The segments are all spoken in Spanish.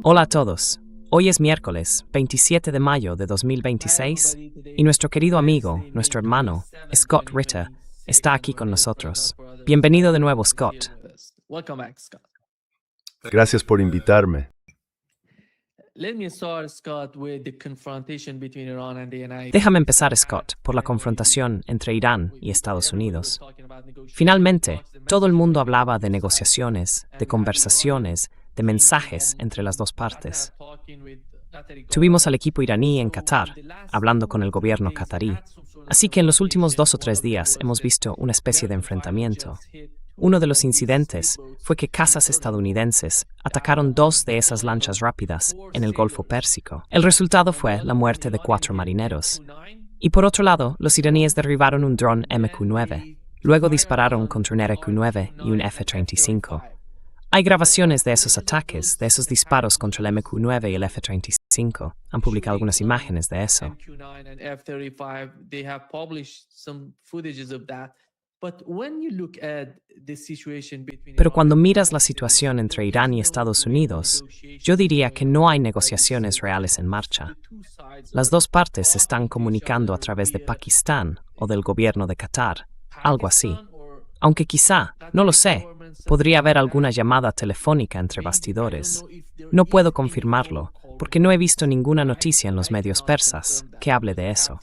Hola a todos. Hoy es miércoles 27 de mayo de 2026 y nuestro querido amigo, nuestro hermano, Scott Ritter, está aquí con nosotros. Bienvenido de nuevo, Scott. Gracias por invitarme. Déjame empezar, Scott, por la confrontación entre Irán y Estados Unidos. Finalmente, todo el mundo hablaba de negociaciones, de conversaciones, de mensajes entre las dos partes. Tuvimos al equipo iraní en Qatar, hablando con el gobierno qatarí. Así que en los últimos 2 o 3 días hemos visto una especie de enfrentamiento. Uno de los incidentes fue que cazas estadounidenses atacaron 2 de esas lanchas rápidas en el Golfo Pérsico. El resultado fue la muerte de 4 marineros. Y por otro lado, los iraníes derribaron un dron MQ-9. Luego dispararon contra un RQ-9 y un F-35. Hay grabaciones de esos ataques, de esos disparos contra el MQ-9 y el F-35. Han publicado algunas imágenes de eso. Pero cuando miras la situación entre Irán y Estados Unidos, yo diría que no hay negociaciones reales en marcha. Las dos partes se están comunicando a través de Pakistán o del gobierno de Qatar, algo así. Aunque quizá, no lo sé, podría haber alguna llamada telefónica entre bastidores. No puedo confirmarlo, porque no he visto ninguna noticia en los medios persas que hable de eso.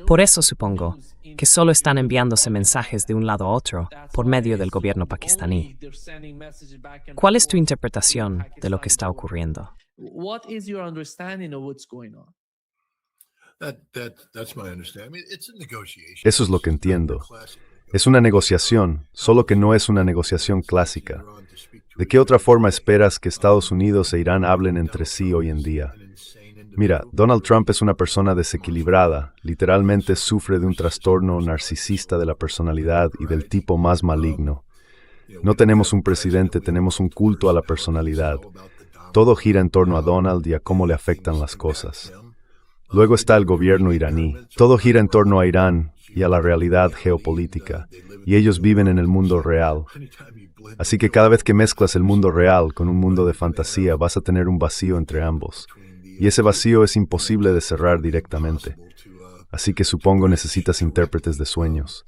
Por eso supongo que solo están enviándose mensajes de un lado a otro por medio del gobierno pakistaní. ¿Cuál es tu interpretación de lo que está ocurriendo? Eso es lo que entiendo. Es una negociación, solo que no es una negociación clásica. ¿De qué otra forma esperas que Estados Unidos e Irán hablen entre sí hoy en día? Mira, Donald Trump es una persona desequilibrada, literalmente sufre de un trastorno narcisista de la personalidad y del tipo más maligno. No tenemos un presidente, tenemos un culto a la personalidad. Todo gira en torno a Donald y a cómo le afectan las cosas. Luego está el gobierno iraní. Todo gira en torno a Irán y a la realidad geopolítica, y ellos viven en el mundo real. Así que cada vez que mezclas el mundo real con un mundo de fantasía, vas a tener un vacío entre ambos. Y ese vacío es imposible de cerrar directamente. Así que supongo necesitas intérpretes de sueños.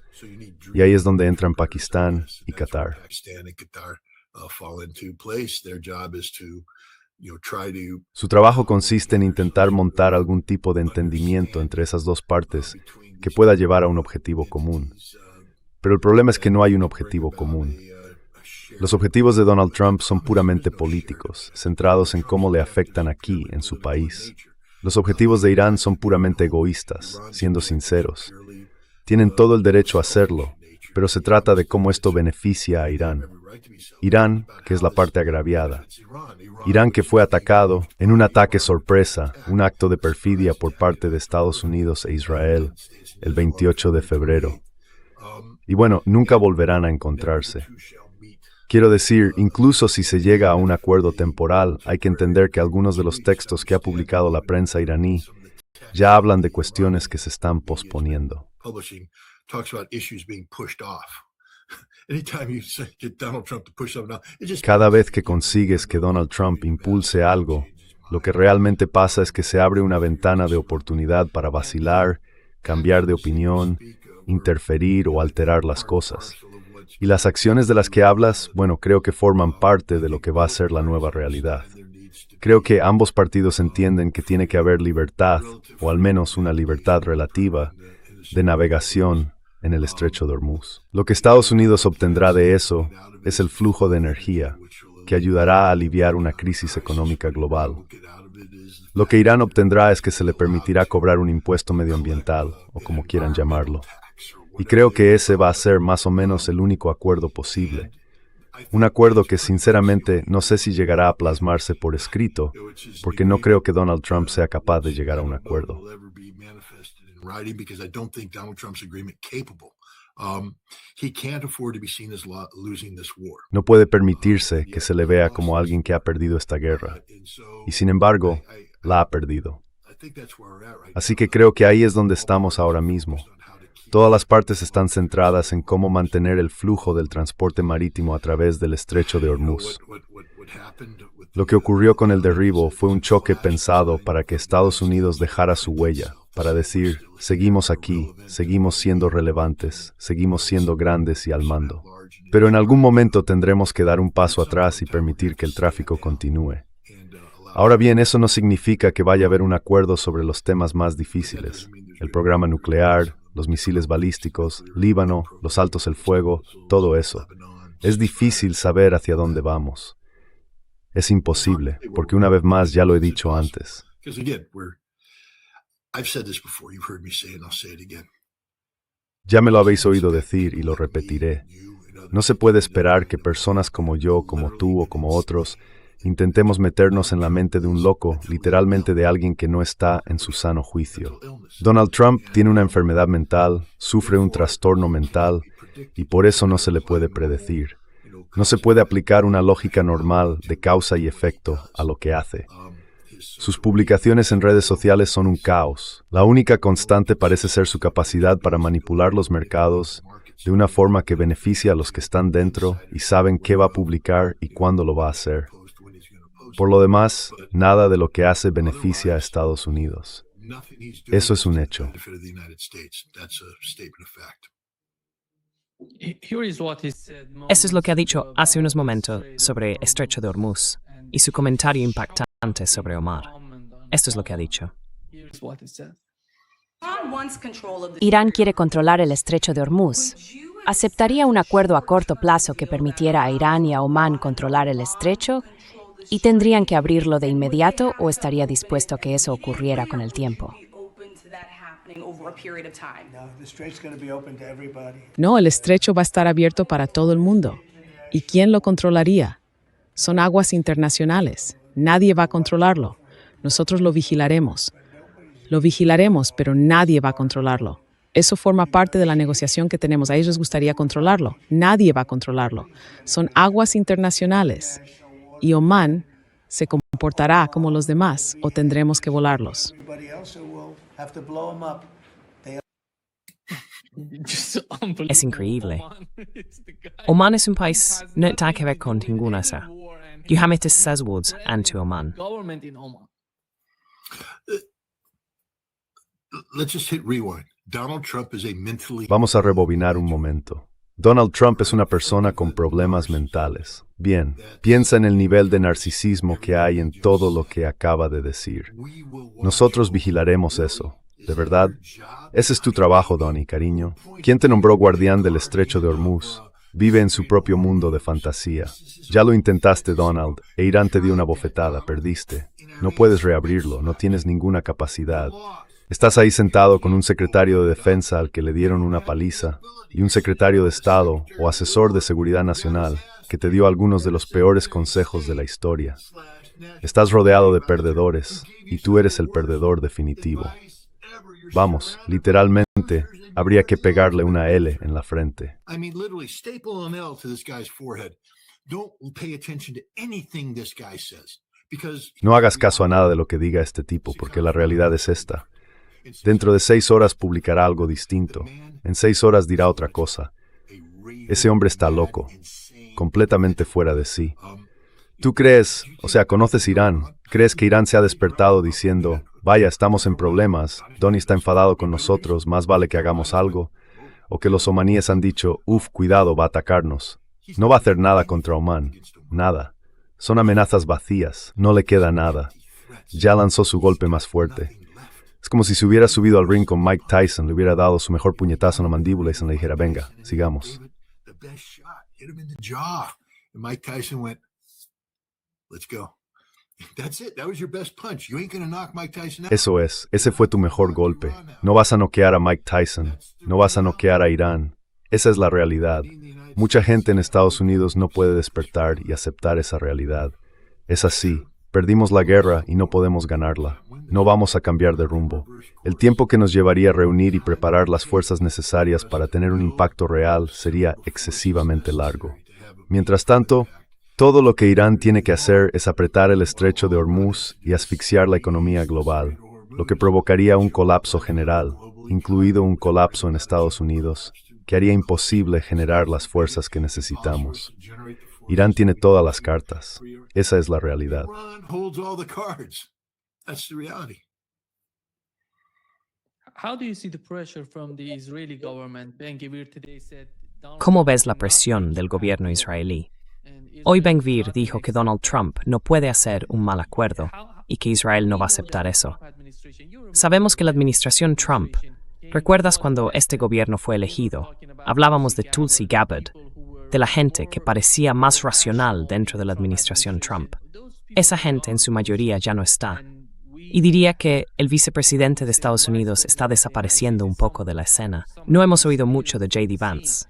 Y ahí es donde entran Pakistán y Qatar. Su trabajo consiste en intentar montar algún tipo de entendimiento entre esas dos partes que pueda llevar a un objetivo común. Pero el problema es que no hay un objetivo común. Los objetivos de Donald Trump son puramente políticos, centrados en cómo le afectan aquí, en su país. Los objetivos de Irán son puramente egoístas, siendo sinceros. Tienen todo el derecho a hacerlo, pero se trata de cómo esto beneficia a Irán. Irán, que es la parte agraviada. Irán que fue atacado en un ataque sorpresa, un acto de perfidia por parte de Estados Unidos e Israel, el 28 de febrero. Y bueno, nunca volverán a encontrarse. Quiero decir, incluso si se llega a un acuerdo temporal, hay que entender que algunos de los textos que ha publicado la prensa iraní ya hablan de cuestiones que se están posponiendo. Cada vez que consigues que Donald Trump impulse algo, lo que realmente pasa es que se abre una ventana de oportunidad para vacilar, cambiar de opinión, interferir o alterar las cosas. Y las acciones de las que hablas, bueno, creo que forman parte de lo que va a ser la nueva realidad. Creo que ambos partidos entienden que tiene que haber libertad, o al menos una libertad relativa, de navegación en el estrecho de Hormuz. Lo que Estados Unidos obtendrá de eso es el flujo de energía, que ayudará a aliviar una crisis económica global. Lo que Irán obtendrá es que se le permitirá cobrar un impuesto medioambiental, o como quieran llamarlo. Y creo que ese va a ser más o menos el único acuerdo posible. Un acuerdo que sinceramente no sé si llegará a plasmarse por escrito, porque no creo que Donald Trump sea capaz de llegar a un acuerdo. No puede permitirse que se le vea como alguien que ha perdido esta guerra. Y sin embargo, la ha perdido. Así que creo que ahí es donde estamos ahora mismo. Todas las partes están centradas en cómo mantener el flujo del transporte marítimo a través del estrecho de Hormuz. Lo que ocurrió con el derribo fue un choque pensado para que Estados Unidos dejara su huella, para decir, seguimos aquí, seguimos siendo relevantes, seguimos siendo grandes y al mando. Pero en algún momento tendremos que dar un paso atrás y permitir que el tráfico continúe. Ahora bien, eso no significa que vaya a haber un acuerdo sobre los temas más difíciles, el programa nuclear, los misiles balísticos, Líbano, los altos el fuego, todo eso. Es difícil saber hacia dónde vamos. Es imposible, porque una vez más ya lo he dicho antes. Ya me lo habéis oído decir y lo repetiré. No se puede esperar que personas como yo, como tú o como otros, intentemos meternos en la mente de un loco, literalmente de alguien que no está en su sano juicio. Donald Trump tiene una enfermedad mental, sufre un trastorno mental, y por eso no se le puede predecir. No se puede aplicar una lógica normal de causa y efecto a lo que hace. Sus publicaciones en redes sociales son un caos. La única constante parece ser su capacidad para manipular los mercados de una forma que beneficia a los que están dentro y saben qué va a publicar y cuándo lo va a hacer. Por lo demás, nada de lo que hace beneficia a Estados Unidos. Eso es un hecho. Eso es lo que ha dicho hace unos momentos sobre Estrecho de Hormuz y su comentario impactante sobre Omar. Esto es lo que ha dicho. Irán quiere controlar el Estrecho de Hormuz. ¿Aceptaría un acuerdo a corto plazo que permitiera a Irán y a Omán controlar el estrecho? ¿Y tendrían que abrirlo de inmediato o estaría dispuesto a que eso ocurriera con el tiempo? No, el estrecho va a estar abierto para todo el mundo. ¿Y quién lo controlaría? Son aguas internacionales. Nadie va a controlarlo. Nosotros lo vigilaremos. Lo vigilaremos, pero nadie va a controlarlo. Eso forma parte de la negociación que tenemos. A ellos les gustaría controlarlo. Nadie va a controlarlo. Son aguas internacionales. Y Omán se comportará como los demás o tendremos que volarlos. Es increíble. Omán es un país no tiene que ver con ninguna esa. You have it says words and to Oman. Vamos a rebobinar un momento. Donald Trump es una persona con problemas mentales. Bien, piensa en el nivel de narcisismo que hay en todo lo que acaba de decir. Nosotros vigilaremos eso. ¿De verdad? Ese es tu trabajo, Donnie, cariño. ¿Quién te nombró guardián del Estrecho de Hormuz? Vive en su propio mundo de fantasía. Ya lo intentaste, Donald, e Irán te dio una bofetada, perdiste. No puedes reabrirlo, no tienes ninguna capacidad. Estás ahí sentado con un secretario de defensa al que le dieron una paliza y un secretario de Estado o asesor de seguridad nacional que te dio algunos de los peores consejos de la historia. Estás rodeado de perdedores y tú eres el perdedor definitivo. Vamos, literalmente, habría que pegarle una L en la frente. No hagas caso a nada de lo que diga este tipo, porque la realidad es esta. Dentro de 6 horas publicará algo distinto. En 6 horas dirá otra cosa. Ese hombre está loco, completamente fuera de sí. ¿Tú crees, conoces Irán? ¿Crees que Irán se ha despertado diciendo, vaya, estamos en problemas, Donnie está enfadado con nosotros, más vale que hagamos algo? ¿O que los omaníes han dicho, cuidado, va a atacarnos? No va a hacer nada contra Omán, nada. Son amenazas vacías, no le queda nada. Ya lanzó su golpe más fuerte. Es como si se hubiera subido al ring con Mike Tyson, le hubiera dado su mejor puñetazo en la mandíbula y se le dijera, venga, sigamos. Eso es, ese fue tu mejor golpe. No vas a noquear a Mike Tyson, no vas a noquear a Irán. Esa es la realidad. Mucha gente en Estados Unidos no puede despertar y aceptar esa realidad. Es así. Perdimos la guerra y no podemos ganarla. No vamos a cambiar de rumbo. El tiempo que nos llevaría a reunir y preparar las fuerzas necesarias para tener un impacto real sería excesivamente largo. Mientras tanto, todo lo que Irán tiene que hacer es apretar el Estrecho de Hormuz y asfixiar la economía global, lo que provocaría un colapso general, incluido un colapso en Estados Unidos, que haría imposible generar las fuerzas que necesitamos. Irán tiene todas las cartas. Esa es la realidad. Iran holds all the cards. That's the reality. How do you see the pressure from the Israeli government? Ben-Gvir today said ¿Cómo ves la presión del gobierno israelí? Hoy Ben-Gvir dijo que Donald Trump no puede hacer un mal acuerdo y que Israel no va a aceptar eso. Sabemos que la administración Trump, ¿recuerdas cuando este gobierno fue elegido? Hablábamos de Tulsi Gabbard, de la gente que parecía más racional dentro de la administración Trump. Esa gente en su mayoría ya no está. Y diría que el vicepresidente de Estados Unidos está desapareciendo un poco de la escena. No hemos oído mucho de J.D. Vance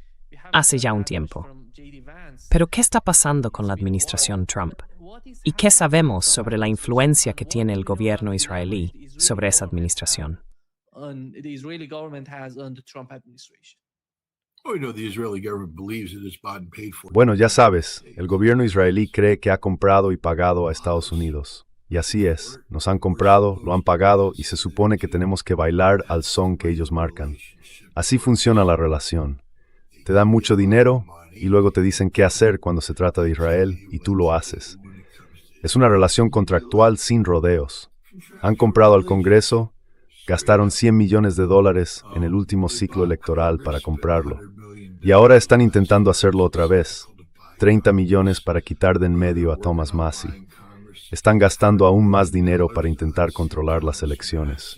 hace ya un tiempo. Pero ¿qué está pasando con la administración Trump? ¿Y qué sabemos sobre la influencia que tiene el gobierno israelí sobre esa administración? the Israeli government has on the Trump administration? Oh, the Israeli government believes it is bought and paid for. Bueno, ya sabes, el gobierno israelí cree que ha comprado y pagado a Estados Unidos. Y así es, nos han comprado, lo han pagado y se supone que tenemos que bailar al son que ellos marcan. Así funciona la relación. Te dan mucho dinero y luego te dicen qué hacer cuando se trata de Israel y tú lo haces. Es una relación contractual sin rodeos. Han comprado al Congreso, gastaron $100 millones en el último ciclo electoral para comprarlo. Y ahora están intentando hacerlo otra vez. 30 millones para quitar de en medio a Thomas Massie. Están gastando aún más dinero para intentar controlar las elecciones.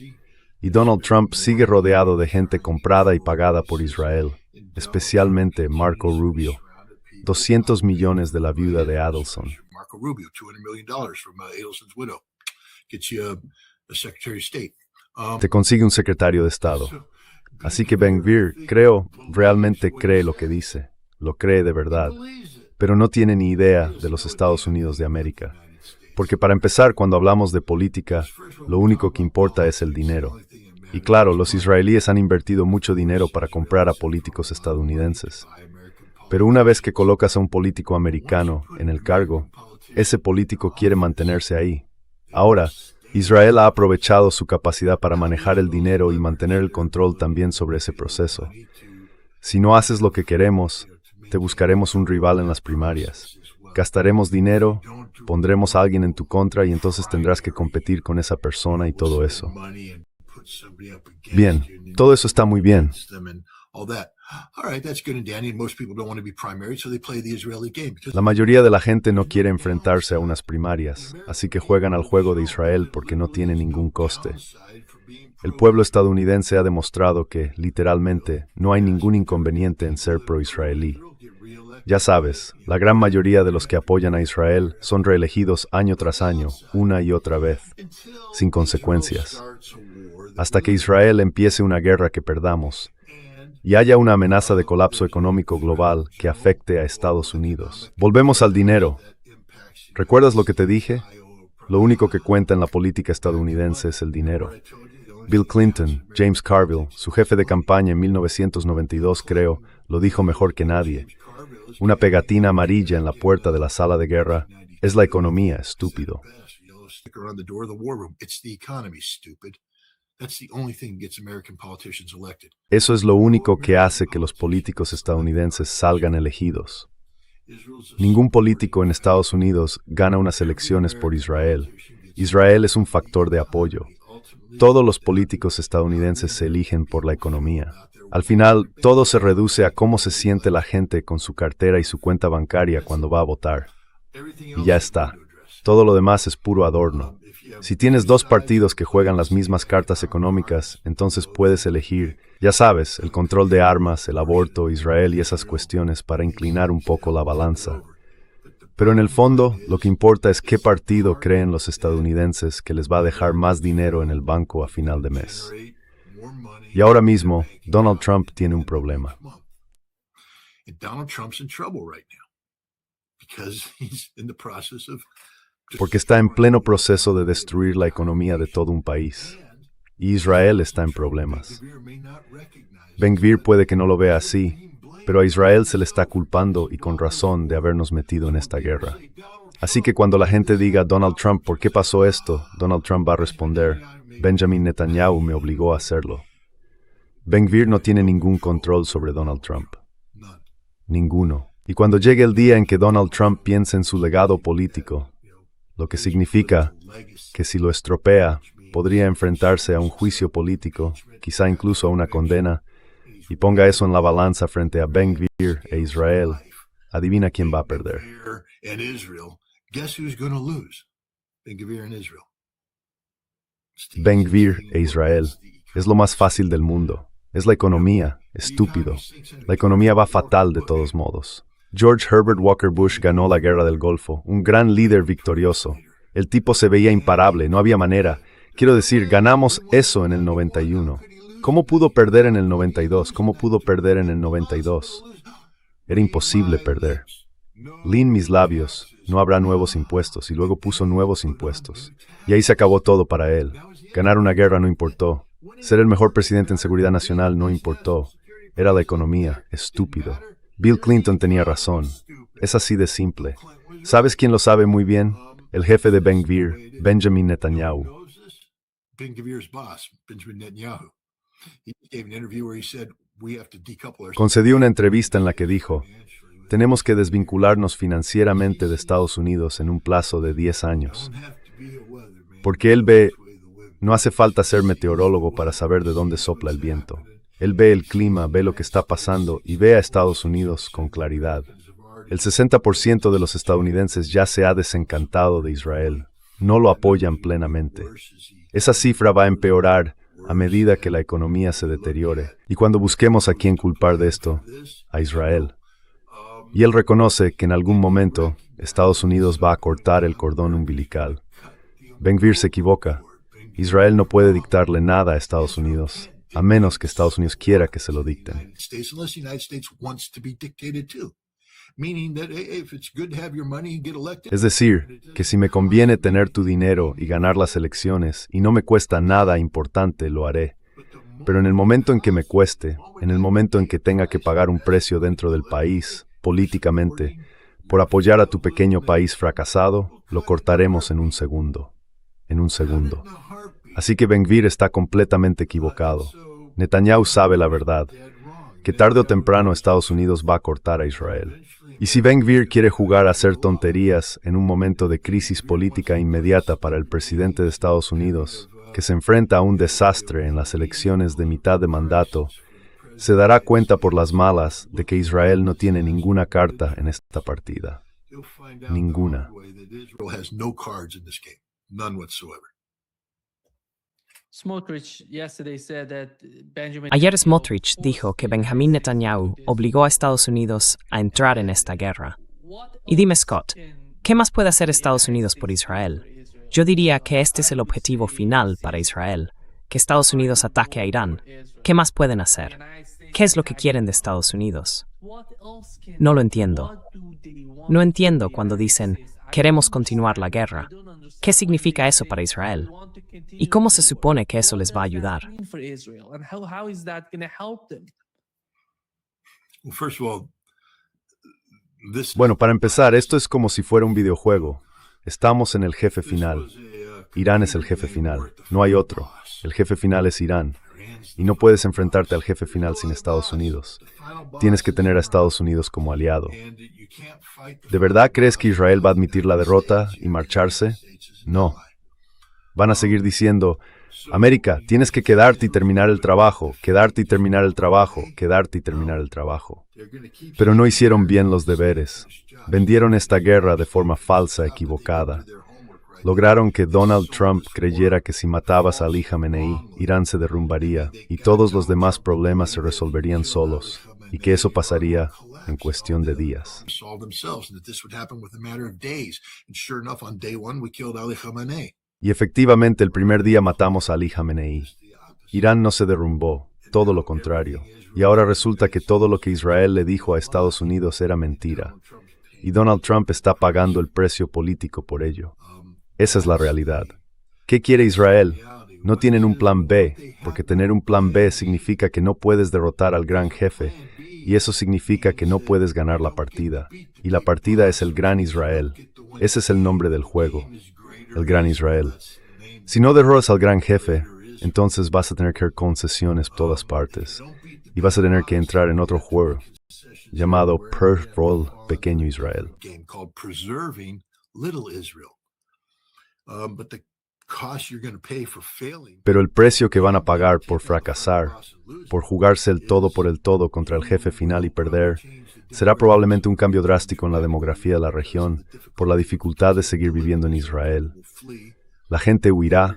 Y Donald Trump sigue rodeado de gente comprada y pagada por Israel, especialmente Marco Rubio. 200 millones de la viuda de Adelson. Marco Rubio, $200 million from Adelson's widow. Gets you a Secretary of State. Te consigue un secretario de Estado. Así que Ben-Gvir, realmente cree lo que dice. Lo cree de verdad. Pero no tiene ni idea de los Estados Unidos de América. Porque para empezar, cuando hablamos de política, lo único que importa es el dinero. Y claro, los israelíes han invertido mucho dinero para comprar a políticos estadounidenses. Pero una vez que colocas a un político americano en el cargo, ese político quiere mantenerse ahí. Ahora, Israel ha aprovechado su capacidad para manejar el dinero y mantener el control también sobre ese proceso. Si no haces lo que queremos, te buscaremos un rival en las primarias. Gastaremos dinero, pondremos a alguien en tu contra y entonces tendrás que competir con esa persona y todo eso. Bien, todo eso está muy bien. La mayoría de la gente no quiere enfrentarse a unas primarias, así que juegan al juego de Israel porque no tiene ningún coste. El pueblo estadounidense ha demostrado que, literalmente, no hay ningún inconveniente en ser pro-israelí. Ya sabes, la gran mayoría de los que apoyan a Israel son reelegidos año tras año, una y otra vez, sin consecuencias. Hasta que Israel empiece una guerra que perdamos y haya una amenaza de colapso económico global que afecte a Estados Unidos. Volvemos al dinero. ¿Recuerdas lo que te dije? Lo único que cuenta en la política estadounidense es el dinero. Bill Clinton, James Carville, su jefe de campaña en 1992, creo, lo dijo mejor que nadie. Una pegatina amarilla en la puerta de la sala de guerra es la economía, estúpido. Eso es lo único que hace que los políticos estadounidenses salgan elegidos. Ningún político en Estados Unidos gana unas elecciones por Israel. Israel es un factor de apoyo. Todos los políticos estadounidenses se eligen por la economía. Al final, todo se reduce a cómo se siente la gente con su cartera y su cuenta bancaria cuando va a votar. Y ya está. Todo lo demás es puro adorno. Si tienes dos partidos que juegan las mismas cartas económicas, entonces puedes elegir, ya sabes, el control de armas, el aborto, Israel y esas cuestiones para inclinar un poco la balanza. Pero en el fondo, lo que importa es qué partido creen los estadounidenses que les va a dejar más dinero en el banco a final de mes. Y ahora mismo, Donald Trump tiene un problema. Porque está en pleno proceso de destruir la economía de todo un país. Y Israel está en problemas. Ben-Gvir puede que no lo vea así, pero a Israel se le está culpando y con razón de habernos metido en esta guerra. Así que cuando la gente diga Donald Trump, ¿por qué pasó esto?, Donald Trump va a responder, Benjamin Netanyahu me obligó a hacerlo. Ben-Gvir no tiene ningún control sobre Donald Trump. Ninguno. Y cuando llegue el día en que Donald Trump piense en su legado político, lo que significa que si lo estropea, podría enfrentarse a un juicio político, quizá incluso a una condena, y ponga eso en la balanza frente a Ben Gvir e Israel, adivina quién va a perder. And Israel, guess who's going to lose? Ben Gvir and Israel. Ben Gvir e Israel es lo más fácil del mundo. Es la economía, estúpido. La economía va fatal de todos modos. George Herbert Walker Bush ganó la Guerra del Golfo, un gran líder victorioso. El tipo se veía imparable, no había manera. Quiero decir, ganamos eso en el 91. ¿Cómo pudo perder en el 92? ¿Cómo pudo perder en el 92? Era imposible perder. Lean mis labios, no habrá nuevos impuestos, y luego puso nuevos impuestos. Y ahí se acabó todo para él. Ganar una guerra no importó. Ser el mejor presidente en seguridad nacional no importó. Era la economía, estúpido. Bill Clinton tenía razón. Es así de simple. ¿Sabes quién lo sabe muy bien? El jefe de Ben Gvir, Benjamin Netanyahu. Ben Gvir's boss, Benjamin Netanyahu. He gave an interview where he said we have to decouple ourselves. Concedió una entrevista en la que dijo: tenemos que desvincularnos financieramente de Estados Unidos en un plazo de 10 años. Porque él ve, no hace falta ser meteorólogo para saber de dónde sopla el viento. Él ve el clima, ve lo que está pasando y ve a Estados Unidos con claridad. El 60% de los estadounidenses ya se ha desencantado de Israel. No lo apoyan plenamente. Esa cifra va a empeorar a medida que la economía se deteriore. Y cuando busquemos a quién culpar de esto, a Israel. Y él reconoce que en algún momento Estados Unidos va a cortar el cordón umbilical. Ben Gvir se equivoca. Israel no puede dictarle nada a Estados Unidos, a menos que Estados Unidos quiera que se lo dicten. Es decir, que si me conviene tener tu dinero y ganar las elecciones y no me cuesta nada importante, lo haré. Pero en el momento en que me cueste, en el momento en que tenga que pagar un precio dentro del país, políticamente, por apoyar a tu pequeño país fracasado, lo cortaremos en un segundo. En un segundo. Así que Ben Gvir está completamente equivocado. Netanyahu sabe la verdad, que tarde o temprano Estados Unidos va a cortar a Israel. Y si Ben Gvir quiere jugar a hacer tonterías en un momento de crisis política inmediata para el presidente de Estados Unidos, que se enfrenta a un desastre en las elecciones de mitad de mandato, se dará cuenta por las malas de que Israel no tiene ninguna carta en esta partida. Ninguna. Ayer Smotrich dijo que Benjamin Netanyahu obligó a Estados Unidos a entrar en esta guerra. Y dime, Scott, ¿qué más puede hacer Estados Unidos por Israel? Yo diría que este es el objetivo final para Israel, que Estados Unidos ataque a Irán. ¿Qué más pueden hacer? ¿Qué es lo que quieren de Estados Unidos? No lo entiendo. No entiendo cuando dicen, queremos continuar la guerra. ¿Qué significa eso para Israel? ¿Y cómo se supone que eso les va a ayudar? Bueno, para empezar, esto es como si fuera un videojuego. Estamos en el jefe final. Irán es el jefe final. No hay otro. El jefe final es Irán. Y no puedes enfrentarte al jefe final sin Estados Unidos. Tienes que tener a Estados Unidos como aliado. ¿De verdad crees que Israel va a admitir la derrota y marcharse? No. Van a seguir diciendo, América, tienes que quedarte y terminar el trabajo, quedarte y terminar el trabajo, quedarte y terminar el trabajo. Pero no hicieron bien los deberes. Vendieron esta guerra de forma falsa, equivocada. Lograron que Donald Trump creyera que si matabas a Ali Khamenei, Irán se derrumbaría y todos los demás problemas se resolverían solos, y que eso pasaría en cuestión de días. Y efectivamente el primer día matamos a Ali Khamenei. Irán no se derrumbó, todo lo contrario. Y ahora resulta que todo lo que Israel le dijo a Estados Unidos era mentira. Y Donald Trump está pagando el precio político por ello. Esa es la realidad. ¿Qué quiere Israel? No tienen un plan B, porque tener un plan B significa que no puedes derrotar al gran jefe, y eso significa que no puedes ganar la partida. Y la partida es el Gran Israel. Ese es el nombre del juego, el Gran Israel. Si no derrotas al gran jefe, entonces vas a tener que hacer concesiones por todas partes, y vas a tener que entrar en otro juego. llamado Preserve Pequeño Israel. Game called Preserving Little Israel. But the cost you're going to pay for failing. Pero el precio que van a pagar por fracasar, por jugarse el todo por el todo contra el jefe final y perder, será probablemente un cambio drástico en la demografía de la región por la dificultad de seguir viviendo en Israel. La gente huirá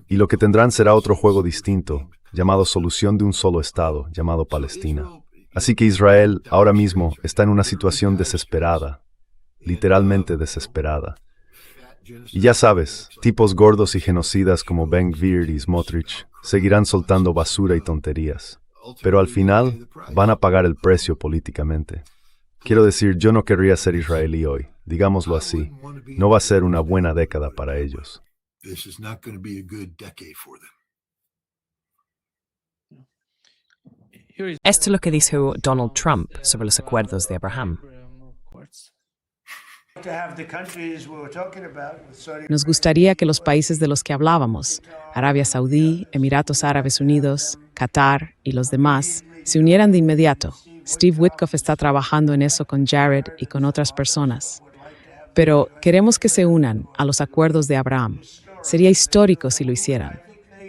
y lo que tendrán será otro juego distinto, llamado solución de un solo Estado, llamado Palestina. Así que Israel ahora mismo está en una situación desesperada, literalmente desesperada. Y ya sabes, tipos gordos y genocidas como Ben Gvir y Smotrich seguirán soltando basura y tonterías. Pero al final van a pagar el precio políticamente. Quiero decir, yo no querría ser israelí hoy, digámoslo así. No va a ser una buena década para ellos. This is not going to be a good decade for them. Esto es lo que dijo Donald Trump sobre los acuerdos de Abraham. Nos gustaría que los países de los que hablábamos, Arabia Saudí, Emiratos Árabes Unidos, Qatar y los demás, se unieran de inmediato. Steve Witkoff está trabajando en eso con Jared y con otras personas. Pero queremos que se unan a los acuerdos de Abraham. Sería histórico si lo hicieran.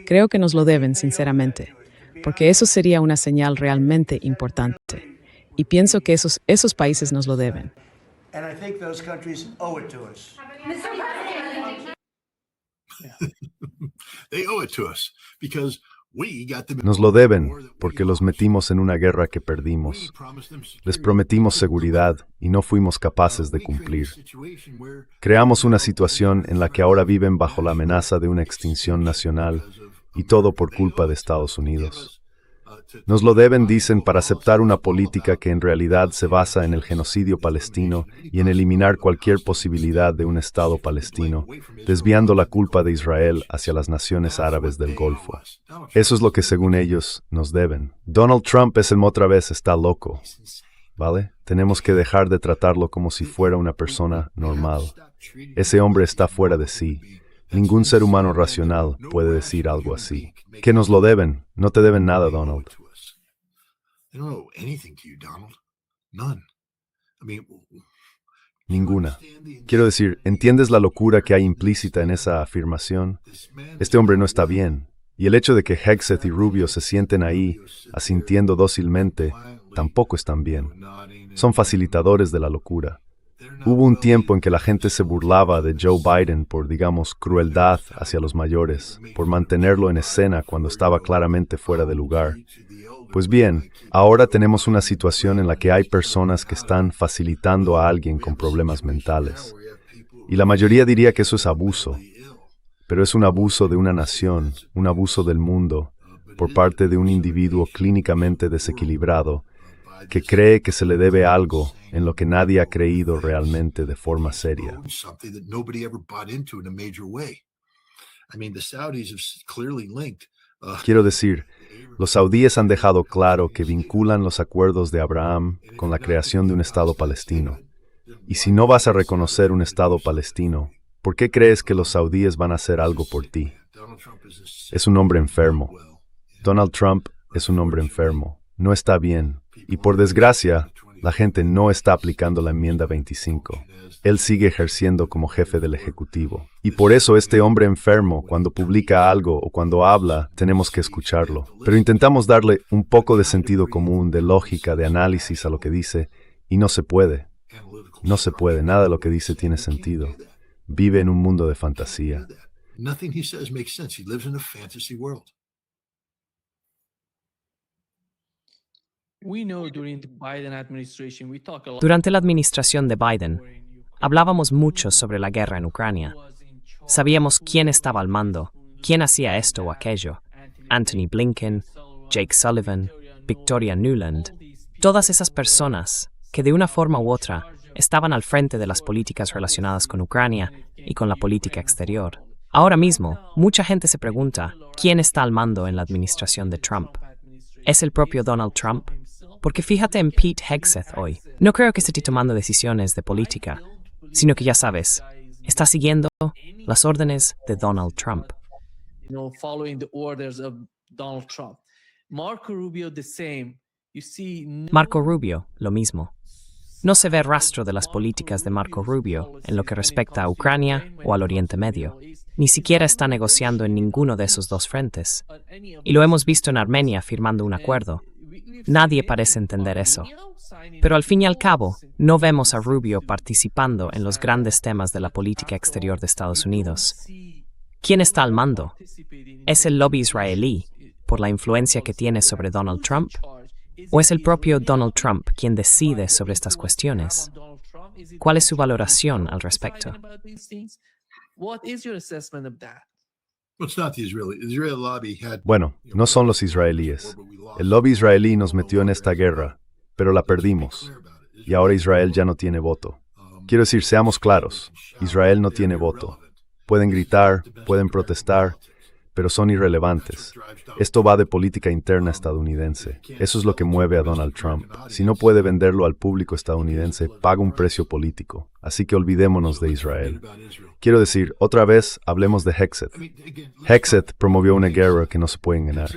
Creo que nos lo deben, sinceramente, porque eso sería una señal realmente importante. Y pienso que esos países nos lo deben. They owe it to us because we got them. Nos lo deben porque los metimos en una guerra que perdimos. Les prometimos seguridad y no fuimos capaces de cumplir. Creamos una situación en la que ahora viven bajo la amenaza de una extinción nacional y todo por culpa de Estados Unidos. Nos lo deben, dicen, para aceptar una política que en realidad se basa en el genocidio palestino y en eliminar cualquier posibilidad de un Estado palestino, desviando la culpa de Israel hacia las naciones árabes del Golfo. Eso es lo que, según ellos, nos deben. Donald Trump es el otra vez está loco, ¿vale? Tenemos que dejar de tratarlo como si fuera una persona normal. Ese hombre está fuera de sí. Ningún ser humano racional puede decir algo así. ¿Qué nos lo deben? No te deben nada, Donald. They don't owe anything to you, Donald. None. I mean, Ninguna. Quiero decir, ¿entiendes la locura que hay implícita en esa afirmación? Este hombre no está bien. Y el hecho de que Hegseth y Rubio se sienten ahí, asintiendo dócilmente, tampoco están bien. Son facilitadores de la locura. Hubo un tiempo en que la gente se burlaba de Joe Biden por, digamos, crueldad hacia los mayores, por mantenerlo en escena cuando estaba claramente fuera de lugar. Pues bien, ahora tenemos una situación en la que hay personas que están facilitando a alguien con problemas mentales. Y la mayoría diría que eso es abuso. Pero es un abuso de una nación, un abuso del mundo, por parte de un individuo clínicamente desequilibrado que cree que se le debe algo en lo que nadie ha creído realmente de forma seria. something that nobody ever bought into in a major way. I mean, the Saudis have clearly linked. Quiero decir, los saudíes han dejado claro que vinculan los acuerdos de Abraham con la creación de un Estado palestino. Y si no vas a reconocer un Estado palestino, ¿por qué crees que los saudíes van a hacer algo por ti? Es un hombre enfermo. Donald Trump es un hombre enfermo. No está bien. Y por desgracia, la gente no está aplicando la enmienda 25. Él sigue ejerciendo como jefe del Ejecutivo. Y por eso este hombre enfermo, cuando publica algo o cuando habla, tenemos que escucharlo. Pero intentamos darle un poco de sentido común, de lógica, de análisis a lo que dice, y no se puede. No se puede. Nada de lo que dice tiene sentido. Vive en un mundo de fantasía. Nothing he says makes sense. He lives in a fantasy world. Durante la administración de Biden, hablábamos mucho sobre la guerra en Ucrania. Sabíamos quién estaba al mando, quién hacía esto o aquello. Anthony Blinken, Jake Sullivan, Victoria Nuland. Todas esas personas que de una forma u otra estaban al frente de las políticas relacionadas con Ucrania y con la política exterior. Ahora mismo, mucha gente se pregunta quién está al mando en la administración de Trump. ¿Es el propio Donald Trump? Porque fíjate en Pete Hegseth hoy. No creo que esté tomando decisiones de política, sino que ya sabes, está siguiendo las órdenes de Donald Trump. Following the orders of Donald Trump. Marco Rubio, the same. Marco Rubio, lo mismo. No se ve rastro de las políticas de Marco Rubio en lo que respecta a Ucrania o al Oriente Medio. Ni siquiera está negociando en ninguno de esos dos frentes. Y lo hemos visto en Armenia firmando un acuerdo. Nadie parece entender eso. Pero al fin y al cabo, no vemos a Rubio participando en los grandes temas de la política exterior de Estados Unidos. ¿Quién está al mando? ¿Es el lobby israelí, por la influencia que tiene sobre Donald Trump? ¿O es el propio Donald Trump quien decide sobre estas cuestiones? ¿Cuál es su valoración al respecto? Bueno, no son los israelíes. El lobby israelí nos metió en esta guerra, pero la perdimos. Y ahora Israel ya no tiene voto. Quiero decir, seamos claros, Israel no tiene voto. Pueden gritar, pueden protestar, pero son irrelevantes. Esto va de política interna estadounidense. Eso es lo que mueve a Donald Trump. Si no puede venderlo al público estadounidense, paga un precio político. Así que olvidémonos de Israel. Quiero decir, otra vez, hablemos de Hexet. Hexet promovió una guerra que no se puede ganar.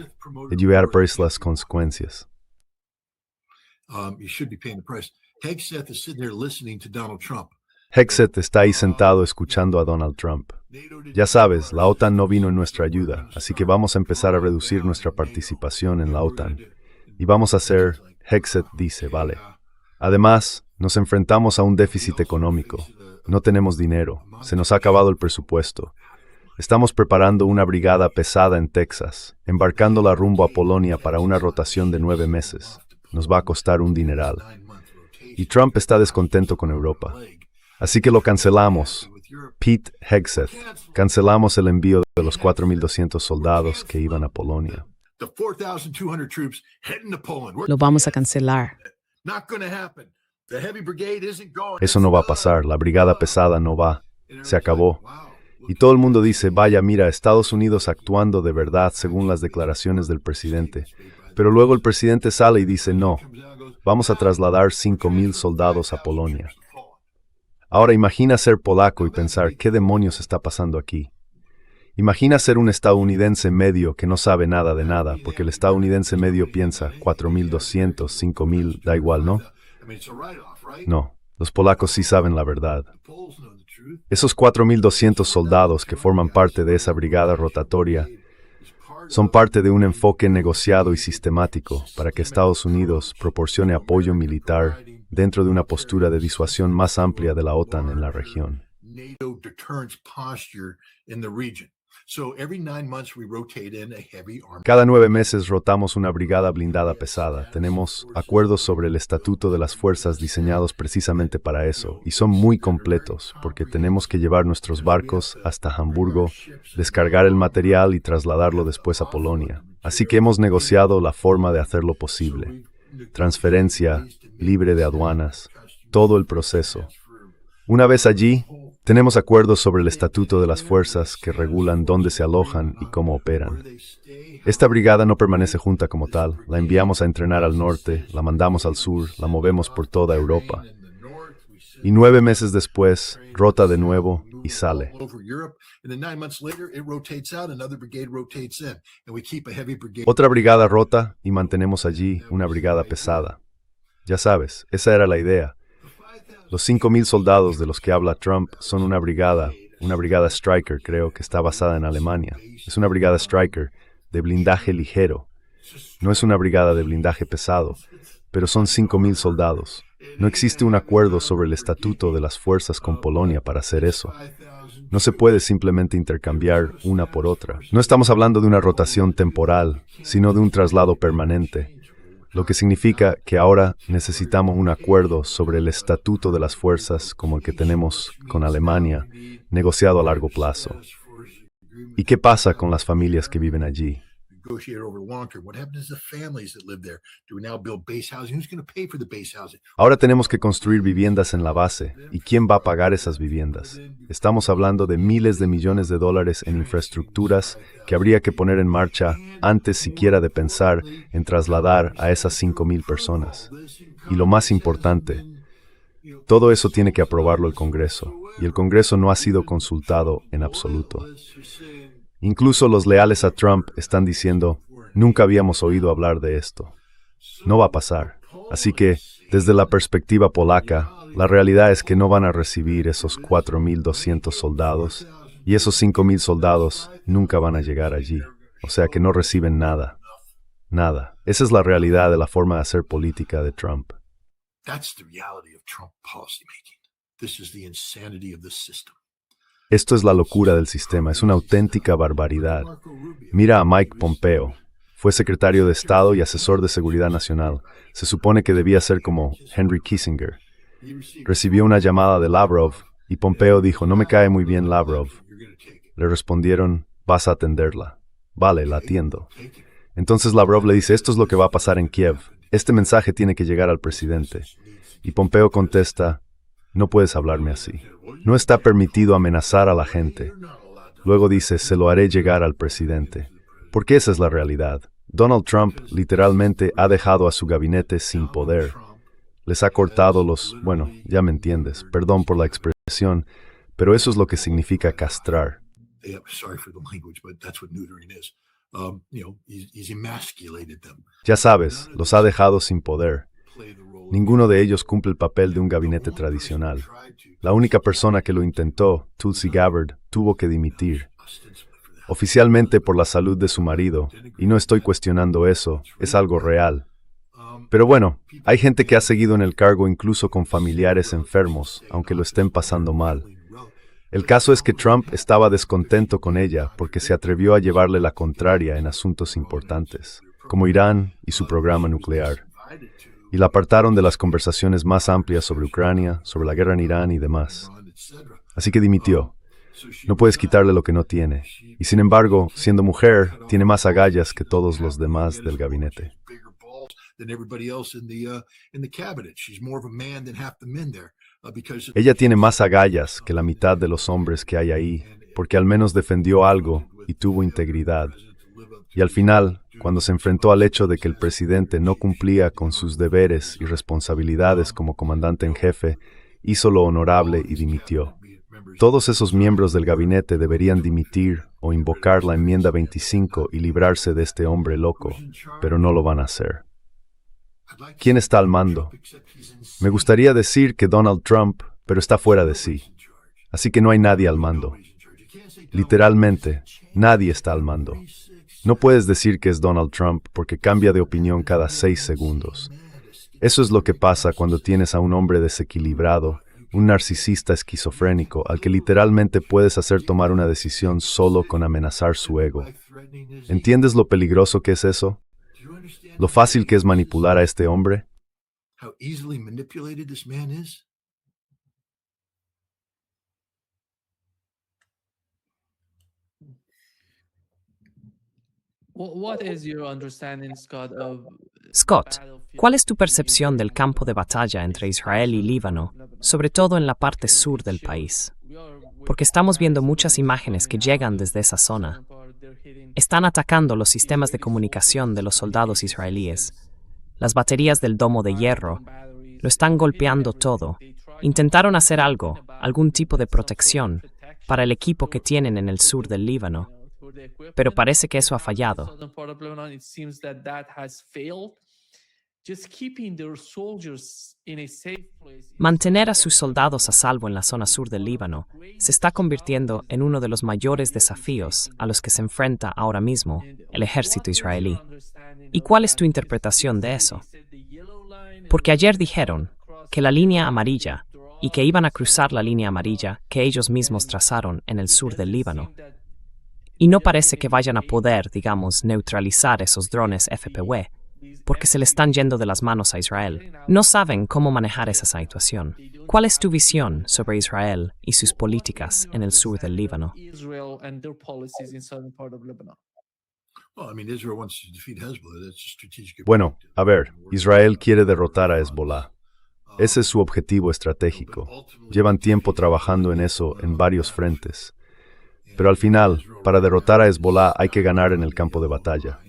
Y llevar por las consecuencias. Hexet está ahí sentado escuchando a Donald Trump. Ya sabes, la OTAN no vino en nuestra ayuda, así que vamos a empezar a reducir nuestra participación en la OTAN. Y vamos a hacer, Hexet dice, vale. Además, nos enfrentamos a un déficit económico. No tenemos dinero, se nos ha acabado el presupuesto. Estamos preparando una brigada pesada en Texas, embarcándola rumbo a Polonia para una rotación de 9 meses. Nos va a costar un dineral. Y Trump está descontento con Europa. Así que lo cancelamos. Pete Hegseth. Cancelamos el envío de los 4.200 soldados que iban a Polonia. Lo vamos a cancelar. Eso no va a pasar. La brigada pesada no va. Se acabó. Y todo el mundo dice, vaya, mira, Estados Unidos actuando de verdad según las declaraciones del presidente. Pero luego el presidente sale y dice, no, vamos a trasladar 5.000 soldados a Polonia. Ahora imagina ser polaco y pensar, ¿qué demonios está pasando aquí? Imagina ser un estadounidense medio que no sabe nada de nada, porque el estadounidense medio piensa, 4.200, 5.000, da igual, ¿no? No, los polacos sí saben la verdad. Esos 4.200 soldados que forman parte de esa brigada rotatoria son parte de un enfoque negociado y sistemático para que Estados Unidos proporcione apoyo militar dentro de una postura de disuasión más amplia de la OTAN en la región. Cada 9 meses rotamos una brigada blindada pesada. Tenemos acuerdos sobre el estatuto de las fuerzas diseñados precisamente para eso, y son muy completos, porque tenemos que llevar nuestros barcos hasta Hamburgo, descargar el material y trasladarlo después a Polonia. Así que hemos negociado la forma de hacerlo posible. Transferencia, libre de aduanas, todo el proceso. Una vez allí, tenemos acuerdos sobre el estatuto de las fuerzas que regulan dónde se alojan y cómo operan. Esta brigada no permanece junta como tal, la enviamos a entrenar al norte, la mandamos al sur, la movemos por toda Europa. Y 9 meses después, rota de nuevo y sale. Otra brigada rota y mantenemos allí una brigada pesada. Ya sabes, esa era la idea. Los 5.000 soldados de los que habla Trump son una brigada Stryker, creo, que está basada en Alemania. Es una brigada Stryker de blindaje ligero. No es una brigada de blindaje pesado, pero son 5.000 soldados. No existe un acuerdo sobre el estatuto de las fuerzas con Polonia para hacer eso. No se puede simplemente intercambiar una por otra. No estamos hablando de una rotación temporal, sino de un traslado permanente. Lo que significa que ahora necesitamos un acuerdo sobre el estatuto de las fuerzas como el que tenemos con Alemania, negociado a largo plazo. ¿Y qué pasa con las familias que viven allí? Ahora tenemos que construir viviendas en la base. ¿Y quién va a pagar esas viviendas? Estamos hablando de miles de millones de dólares en infraestructuras que habría que poner en marcha antes siquiera de pensar en trasladar a esas 5.000 personas. Y lo más importante, todo eso tiene que aprobarlo el Congreso, y el Congreso no ha sido consultado en absoluto. Incluso los leales a Trump están diciendo, nunca habíamos oído hablar de esto. No va a pasar. Así que, desde la perspectiva polaca, la realidad es que no van a recibir esos 4.200 soldados y esos 5.000 soldados nunca van a llegar allí. O sea que no reciben nada. Nada. Esa es la realidad de la forma de hacer política de Trump. That's the reality of Trump policymaking. This is the insanity of the system. Esto es la locura del sistema, es una auténtica barbaridad. Mira a Mike Pompeo. Fue secretario de Estado y asesor de Seguridad Nacional. Se supone que debía ser como Henry Kissinger. Recibió una llamada de Lavrov y Pompeo dijo, no me cae muy bien Lavrov. Le respondieron, vas a atenderla. Vale, la atiendo. Entonces Lavrov le dice, esto es lo que va a pasar en Kiev. Este mensaje tiene que llegar al presidente. Y Pompeo contesta, no puedes hablarme así. No está permitido amenazar a la gente. Luego dice, se lo haré llegar al presidente. Porque esa es la realidad. Donald Trump literalmente ha dejado a su gabinete sin poder. Les ha cortado bueno, ya me entiendes, perdón por la expresión, pero eso es lo que significa castrar. Yeah, sorry for the language, but that's what neutering is. He's emasculated them. Ya sabes, los ha dejado sin poder. Ninguno de ellos cumple el papel de un gabinete tradicional. La única persona que lo intentó, Tulsi Gabbard, tuvo que dimitir. Oficialmente por la salud de su marido, y no estoy cuestionando eso, es algo real. Pero bueno, hay gente que ha seguido en el cargo incluso con familiares enfermos, aunque lo estén pasando mal. El caso es que Trump estaba descontento con ella porque se atrevió a llevarle la contraria en asuntos importantes, como Irán y su programa nuclear. Y la apartaron de las conversaciones más amplias sobre Ucrania, sobre la guerra en Irán y demás. Así que dimitió. No puedes quitarle lo que no tiene. Y sin embargo, siendo mujer, tiene más agallas que todos los demás del gabinete. Ella tiene más agallas que la mitad de los hombres que hay ahí, porque al menos defendió algo y tuvo integridad. Y al final, cuando se enfrentó al hecho de que el presidente no cumplía con sus deberes y responsabilidades como comandante en jefe, hizo lo honorable y dimitió. Todos esos miembros del gabinete deberían dimitir o invocar la enmienda 25 y librarse de este hombre loco, pero no lo van a hacer. ¿Quién está al mando? Me gustaría decir que Donald Trump, pero está fuera de sí. Así que no hay nadie al mando. Literalmente, nadie está al mando. No puedes decir que es Donald Trump porque cambia de opinión cada 6 segundos. Eso es lo que pasa cuando tienes a un hombre desequilibrado, un narcisista esquizofrénico al que literalmente puedes hacer tomar una decisión solo con amenazar su ego. ¿Entiendes lo peligroso que es eso? ¿Lo fácil que es manipular a este hombre? How easily manipulated this man is? What is your understanding, Scott, of Scott, ¿cuál es tu percepción del campo de batalla entre Israel y Líbano, sobre todo en la parte sur del país? Porque estamos viendo muchas imágenes que llegan desde esa zona. Están atacando los sistemas de comunicación de los soldados israelíes, las baterías del domo de hierro, lo están golpeando todo. Intentaron hacer algo, algún tipo de protección, para el equipo que tienen en el sur del Líbano, pero parece que eso ha fallado. Mantener a sus soldados a salvo en la zona sur del Líbano se está convirtiendo en uno de los mayores desafíos a los que se enfrenta ahora mismo el ejército israelí. ¿Y cuál es tu interpretación de eso? Porque ayer dijeron que la línea amarilla y que iban a cruzar la línea amarilla que ellos mismos trazaron en el sur del Líbano. Y no parece que vayan a poder, digamos, neutralizar esos drones FPV, porque se le están yendo de las manos a Israel. No saben cómo manejar esa situación. ¿Cuál es tu visión sobre Israel y sus políticas en el sur del Líbano? Bueno, a ver, Israel quiere derrotar a Hezbollah. Ese es su objetivo estratégico. Llevan tiempo trabajando en eso en varios frentes. Pero al final, para derrotar a Hezbollah hay que ganar en el campo de batalla.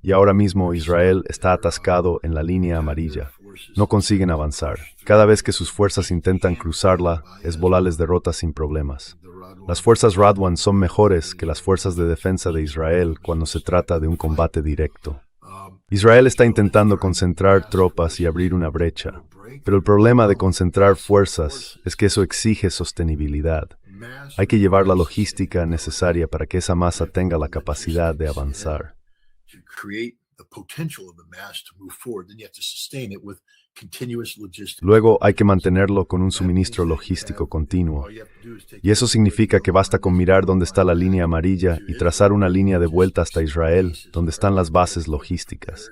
Y ahora mismo Israel está atascado en la línea amarilla. No consiguen avanzar. Cada vez que sus fuerzas intentan cruzarla, Hezbollah les derrota sin problemas. Las fuerzas Radwan son mejores que las fuerzas de defensa de Israel cuando se trata de un combate directo. Israel está intentando concentrar tropas y abrir una brecha, pero el problema de concentrar fuerzas es que eso exige sostenibilidad. Hay que llevar la logística necesaria para que esa masa tenga la capacidad de avanzar. Luego hay que mantenerlo con un suministro logístico continuo. Y eso significa que basta con mirar dónde está la línea amarilla y trazar una línea de vuelta hasta Israel, donde están las bases logísticas.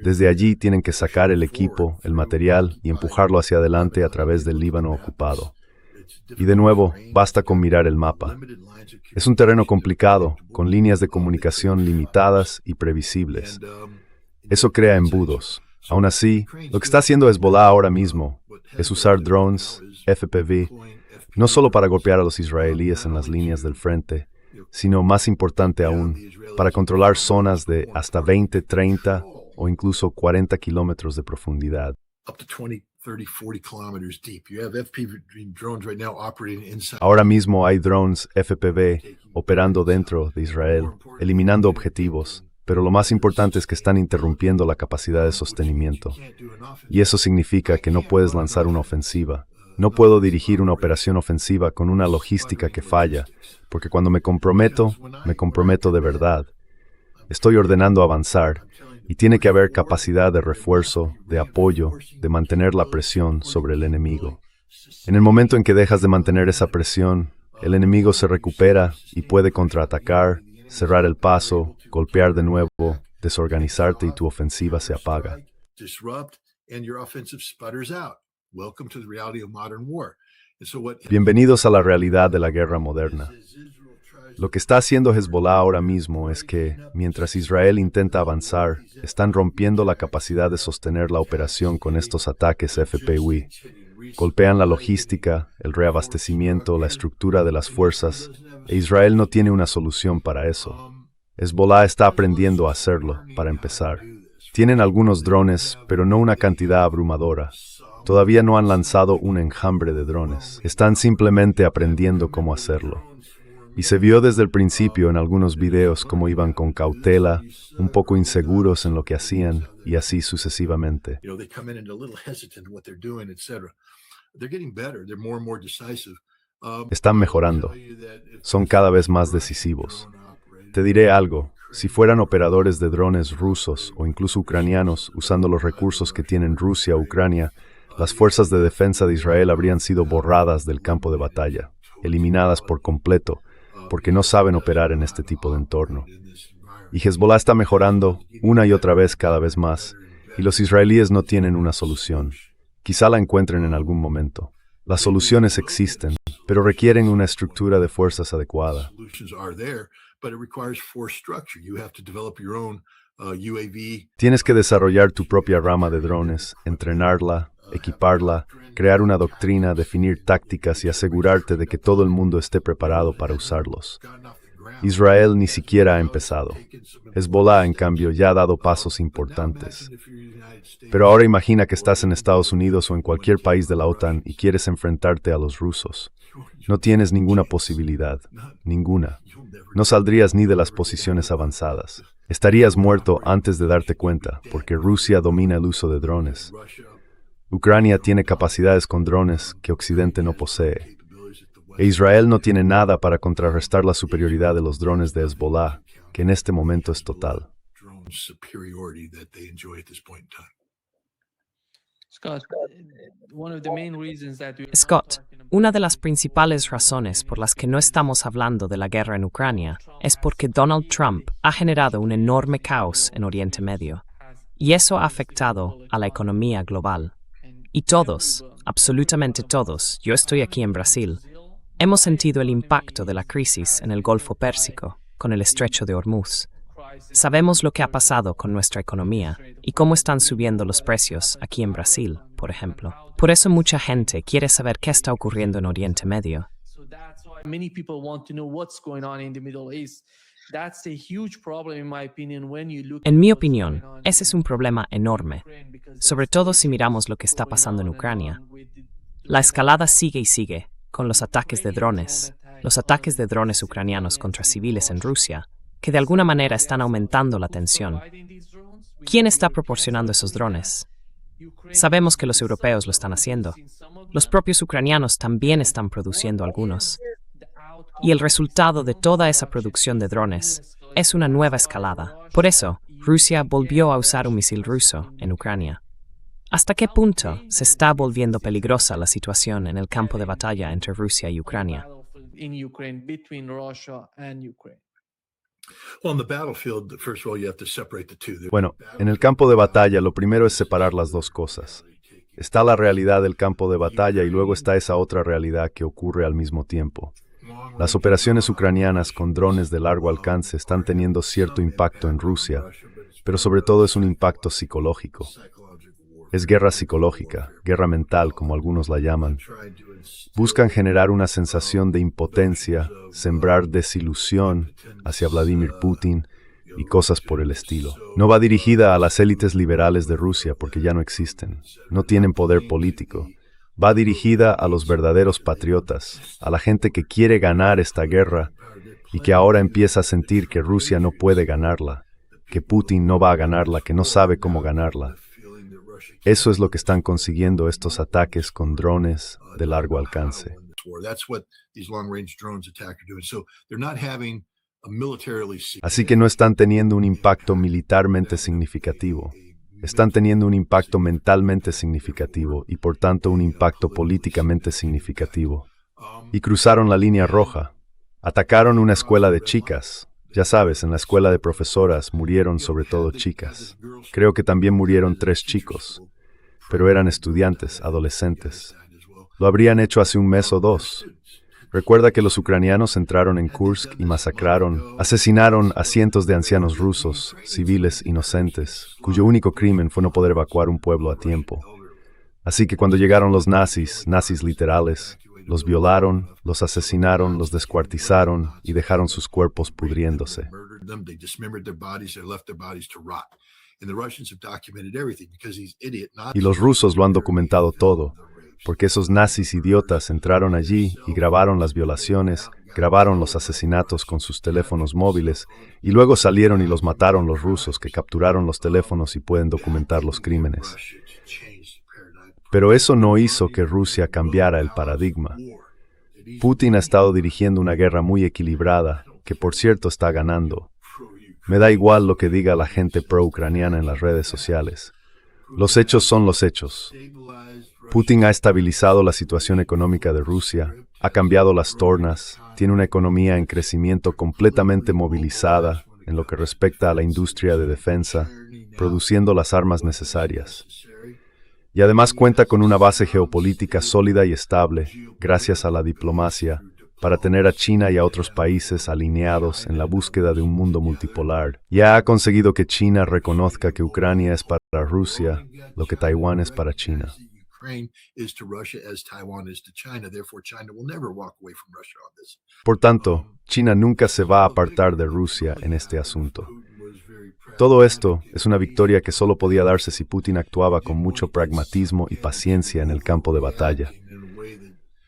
Desde allí tienen que sacar el equipo, el material y empujarlo hacia adelante a través del Líbano ocupado. Y de nuevo, basta con mirar el mapa. Es un terreno complicado, con líneas de comunicación limitadas y previsibles. Eso crea embudos. Aún así, lo que está haciendo Hezbollah ahora mismo es usar drones, FPV, no solo para golpear a los israelíes en las líneas del frente, sino, más importante aún, para controlar zonas de hasta 20, 30 o incluso 40 kilómetros de profundidad. Ahora mismo hay drones FPV operando dentro de Israel, eliminando objetivos, pero lo más importante es que están interrumpiendo la capacidad de sostenimiento. Y eso significa que no puedes lanzar una ofensiva. No puedo dirigir una operación ofensiva con una logística que falla, porque cuando me comprometo de verdad. Estoy ordenando avanzar, y tiene que haber capacidad de refuerzo, de apoyo, de mantener la presión sobre el enemigo. En el momento en que dejas de mantener esa presión, el enemigo se recupera y puede contraatacar, cerrar el paso, golpear de nuevo, desorganizarte y tu ofensiva se apaga. Bienvenidos a la realidad de la guerra moderna. Lo que está haciendo Hezbollah ahora mismo es que, mientras Israel intenta avanzar, están rompiendo la capacidad de sostener la operación con estos ataques FPV. Golpean la logística, el reabastecimiento, la estructura de las fuerzas, e Israel no tiene una solución para eso. Hezbollah está aprendiendo a hacerlo, para empezar. Tienen algunos drones, pero no una cantidad abrumadora. Todavía no han lanzado un enjambre de drones. Están simplemente aprendiendo cómo hacerlo. Y se vio desde el principio en algunos videos cómo iban con cautela, un poco inseguros en lo que hacían, y así sucesivamente. Están mejorando. Son cada vez más decisivos. Te diré algo. Si fueran operadores de drones rusos o incluso ucranianos usando los recursos que tienen Rusia o Ucrania, las fuerzas de defensa de Israel habrían sido borradas del campo de batalla, eliminadas por completo, porque no saben operar en este tipo de entorno. Y Hezbollah está mejorando una y otra vez cada vez más, y los israelíes no tienen una solución. Quizá la encuentren en algún momento. Las soluciones existen, pero requieren una estructura de fuerzas adecuada. Tienes que desarrollar tu propia rama de drones, entrenarla, equiparla, crear una doctrina, definir tácticas y asegurarte de que todo el mundo esté preparado para usarlos. Israel ni siquiera ha empezado. Hezbollah, en cambio, ya ha dado pasos importantes. Pero ahora imagina que estás en Estados Unidos o en cualquier país de la OTAN y quieres enfrentarte a los rusos. No tienes ninguna posibilidad, ninguna. No saldrías ni de las posiciones avanzadas. Estarías muerto antes de darte cuenta, porque Rusia domina el uso de drones. Ucrania tiene capacidades con drones que Occidente no posee. E Israel no tiene nada para contrarrestar la superioridad de los drones de Hezbollah, que en este momento es total. Scott, una de las principales razones por las que no estamos hablando de la guerra en Ucrania es porque Donald Trump ha generado un enorme caos en Oriente Medio, y eso ha afectado a la economía global. Y todos, absolutamente todos, yo estoy aquí en Brasil, hemos sentido el impacto de la crisis en el Golfo Pérsico, con el Estrecho de Hormuz. Sabemos lo que ha pasado con nuestra economía y cómo están subiendo los precios aquí en Brasil, por ejemplo. Por eso mucha gente quiere saber qué está ocurriendo en Oriente Medio. En mi opinión, ese es un problema enorme, sobre todo si miramos lo que está pasando en Ucrania. La escalada sigue y sigue, con los ataques de drones ucranianos contra civiles en Rusia, que de alguna manera están aumentando la tensión. ¿Quién está proporcionando esos drones? Sabemos que los europeos lo están haciendo. Los propios ucranianos también están produciendo algunos. Y el resultado de toda esa producción de drones es una nueva escalada. Por eso, Rusia volvió a usar un misil ruso en Ucrania. ¿Hasta qué punto se está volviendo peligrosa la situación en el campo de batalla entre Rusia y Ucrania? In Ukraine, between Russia and Ukraine. Well, on the battlefield, first of all, you have to separate the two. Bueno, en el campo de batalla lo primero es separar las dos cosas. Está la realidad del campo de batalla y luego está esa otra realidad que ocurre al mismo tiempo. Las operaciones ucranianas con drones de largo alcance están teniendo cierto impacto en Rusia, pero sobre todo es un impacto psicológico. Es guerra psicológica, guerra mental, como algunos la llaman. Buscan generar una sensación de impotencia, sembrar desilusión hacia Vladimir Putin y cosas por el estilo. No va dirigida a las élites liberales de Rusia porque ya no existen, no tienen poder político. Va dirigida a los verdaderos patriotas, a la gente que quiere ganar esta guerra y que ahora empieza a sentir que Rusia no puede ganarla, que Putin no va a ganarla, que no sabe cómo ganarla. Eso es lo que están consiguiendo estos ataques con drones de largo alcance. Así que no están teniendo un impacto militarmente significativo. Están teniendo un impacto mentalmente significativo y por tanto un impacto políticamente significativo. Y cruzaron la línea roja. Atacaron una escuela de chicas. Ya sabes, en la escuela de profesoras murieron sobre todo chicas. Creo que también murieron 3 chicos, pero eran estudiantes, adolescentes. Lo habrían hecho hace un mes o 2. Recuerda que los ucranianos entraron en Kursk y asesinaron a cientos de ancianos rusos, civiles inocentes, cuyo único crimen fue no poder evacuar un pueblo a tiempo. Así que cuando llegaron los nazis literales, los violaron, los asesinaron, los descuartizaron y dejaron sus cuerpos pudriéndose. Y los rusos lo han documentado todo, porque esos nazis idiotas entraron allí y grabaron las violaciones, grabaron los asesinatos con sus teléfonos móviles, y luego salieron y los mataron los rusos que capturaron los teléfonos y pueden documentar los crímenes. Pero eso no hizo que Rusia cambiara el paradigma. Putin ha estado dirigiendo una guerra muy equilibrada, que por cierto está ganando. Me da igual lo que diga la gente pro-ucraniana en las redes sociales. Los hechos son los hechos. Putin ha estabilizado la situación económica de Rusia, ha cambiado las tornas, tiene una economía en crecimiento completamente movilizada en lo que respecta a la industria de defensa, produciendo las armas necesarias. Y además cuenta con una base geopolítica sólida y estable, gracias a la diplomacia, para tener a China y a otros países alineados en la búsqueda de un mundo multipolar. Ya ha conseguido que China reconozca que Ucrania es para Rusia lo que Taiwán es para China. Por tanto, China nunca se va a apartar de Rusia en este asunto. Todo esto es una victoria que solo podía darse si Putin actuaba con mucho pragmatismo y paciencia en el campo de batalla.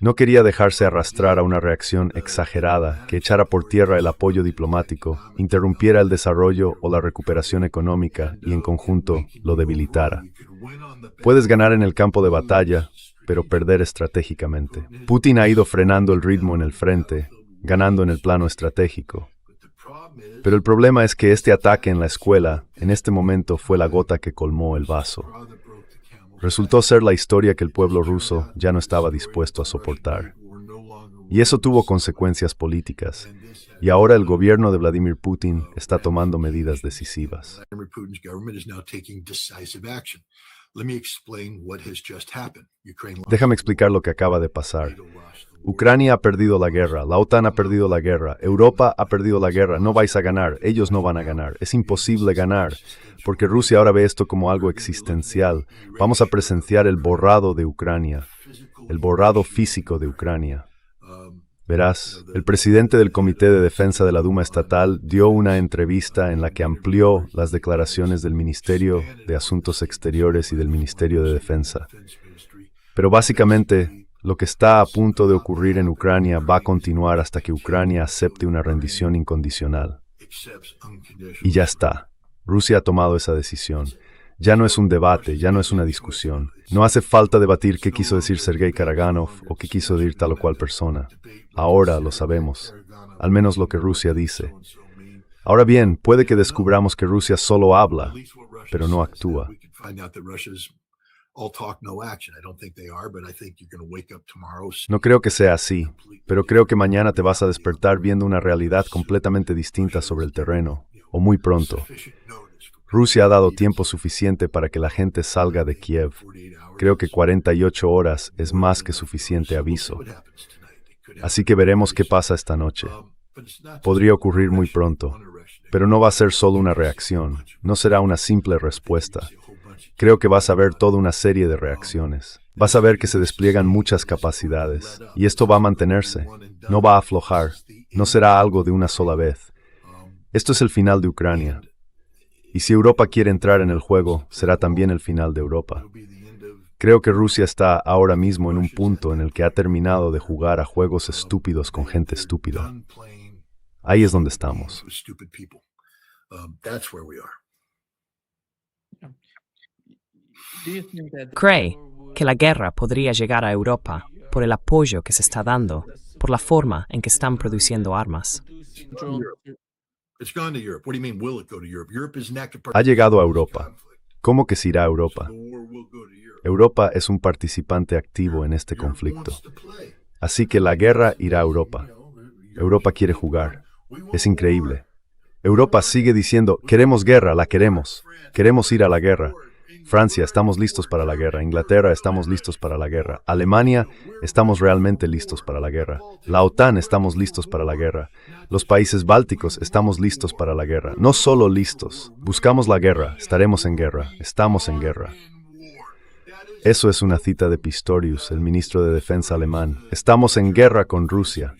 No quería dejarse arrastrar a una reacción exagerada que echara por tierra el apoyo diplomático, interrumpiera el desarrollo o la recuperación económica y en conjunto lo debilitara. Puedes ganar en el campo de batalla, pero perder estratégicamente. Putin ha ido frenando el ritmo en el frente, ganando en el plano estratégico. Pero el problema es que este ataque en la escuela, en este momento, fue la gota que colmó el vaso. Resultó ser la historia que el pueblo ruso ya no estaba dispuesto a soportar. Y eso tuvo consecuencias políticas. Y ahora el gobierno de Vladimir Putin está tomando medidas decisivas. Déjame explicar lo que acaba de pasar. Ucrania ha perdido la guerra, la OTAN ha perdido la guerra, Europa ha perdido la guerra, no vais a ganar, ellos no van a ganar, es imposible ganar, porque Rusia ahora ve esto como algo existencial. Vamos a presenciar el borrado de Ucrania, el borrado físico de Ucrania. Verás, el presidente del Comité de Defensa de la Duma Estatal dio una entrevista en la que amplió las declaraciones del Ministerio de Asuntos Exteriores y del Ministerio de Defensa. Pero básicamente, lo que está a punto de ocurrir en Ucrania va a continuar hasta que Ucrania acepte una rendición incondicional. Y ya está. Rusia ha tomado esa decisión. Ya no es un debate, ya no es una discusión. No hace falta debatir qué quiso decir Sergei Karaganov o qué quiso decir tal o cual persona. Ahora lo sabemos, al menos lo que Rusia dice. Ahora bien, puede que descubramos que Rusia solo habla, pero no actúa. No creo que sea así, pero creo que mañana te vas a despertar viendo una realidad completamente distinta sobre el terreno, o muy pronto. Rusia ha dado tiempo suficiente para que la gente salga de Kiev. Creo que 48 horas es más que suficiente aviso. Así que veremos qué pasa esta noche. Podría ocurrir muy pronto, pero no va a ser solo una reacción, no será una simple respuesta. Creo que vas a ver toda una serie de reacciones. Vas a ver que se despliegan muchas capacidades, y esto va a mantenerse, no va a aflojar, no será algo de una sola vez. Esto es el final de Ucrania. Y si Europa quiere entrar en el juego, será también el final de Europa. Creo que Rusia está ahora mismo en un punto en el que ha terminado de jugar a juegos estúpidos con gente estúpida. Ahí es donde estamos. ¿Cree que la guerra podría llegar a Europa por el apoyo que se está dando, por la forma en que están produciendo armas? Ha llegado a Europa. ¿Cómo que se irá a Europa? Europa es un participante activo en este conflicto. Así que la guerra irá a Europa. Europa quiere jugar. Es increíble. Europa sigue diciendo, queremos guerra, la queremos. Queremos ir a la guerra. Francia, estamos listos para la guerra. Inglaterra, estamos listos para la guerra. Alemania, estamos realmente listos para la guerra. La OTAN, estamos listos para la guerra. Los países bálticos, estamos listos para la guerra. No solo listos. Buscamos la guerra. Estaremos en guerra. Estamos en guerra. Eso es una cita de Pistorius, el ministro de Defensa alemán. Estamos en guerra con Rusia.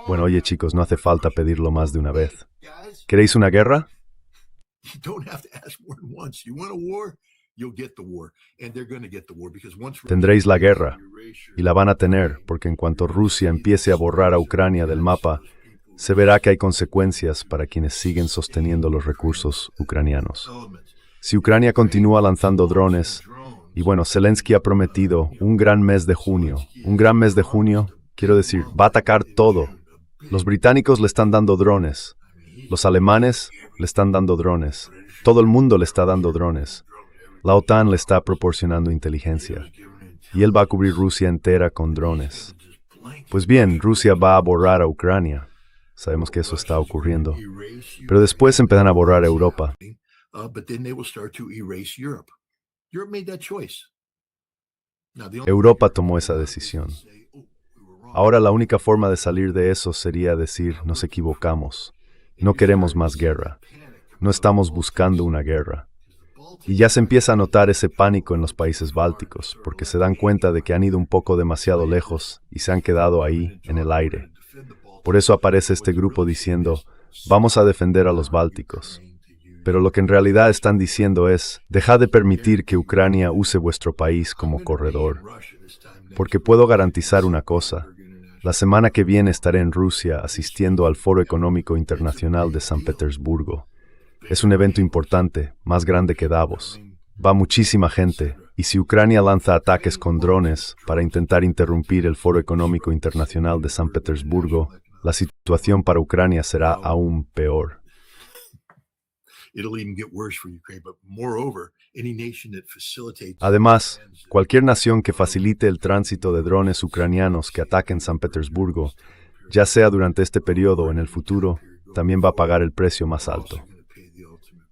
Bueno, oye chicos, no hace falta pedirlo más de una vez. ¿Queréis una guerra? Tendréis la guerra, y la van a tener, porque en cuanto Rusia empiece a borrar a Ucrania del mapa, se verá que hay consecuencias para quienes siguen sosteniendo los recursos ucranianos. Si Ucrania continúa lanzando drones, y bueno, Zelensky ha prometido un gran mes de junio, quiero decir, va a atacar todo. Los británicos le están dando drones, los alemanes le están dando drones, todo el mundo le está dando drones. La OTAN le está proporcionando inteligencia, y él va a cubrir Rusia entera con drones. Pues bien, Rusia va a borrar a Ucrania. Sabemos que eso está ocurriendo. Pero después empiezan a borrar a Europa. Europa tomó esa decisión. Ahora la única forma de salir de eso sería decir, nos equivocamos. No queremos más guerra. No estamos buscando una guerra. Y ya se empieza a notar ese pánico en los países bálticos, porque se dan cuenta de que han ido un poco demasiado lejos y se han quedado ahí, en el aire. Por eso aparece este grupo diciendo, vamos a defender a los bálticos. Pero lo que en realidad están diciendo es, dejad de permitir que Ucrania use vuestro país como corredor. Porque puedo garantizar una cosa, la semana que viene estaré en Rusia asistiendo al Foro Económico Internacional de San Petersburgo. Es un evento importante, más grande que Davos. Va muchísima gente, y si Ucrania lanza ataques con drones para intentar interrumpir el Foro Económico Internacional de San Petersburgo, la situación para Ucrania será aún peor. Además, cualquier nación que facilite el tránsito de drones ucranianos que ataquen San Petersburgo, ya sea durante este periodo o en el futuro, también va a pagar el precio más alto.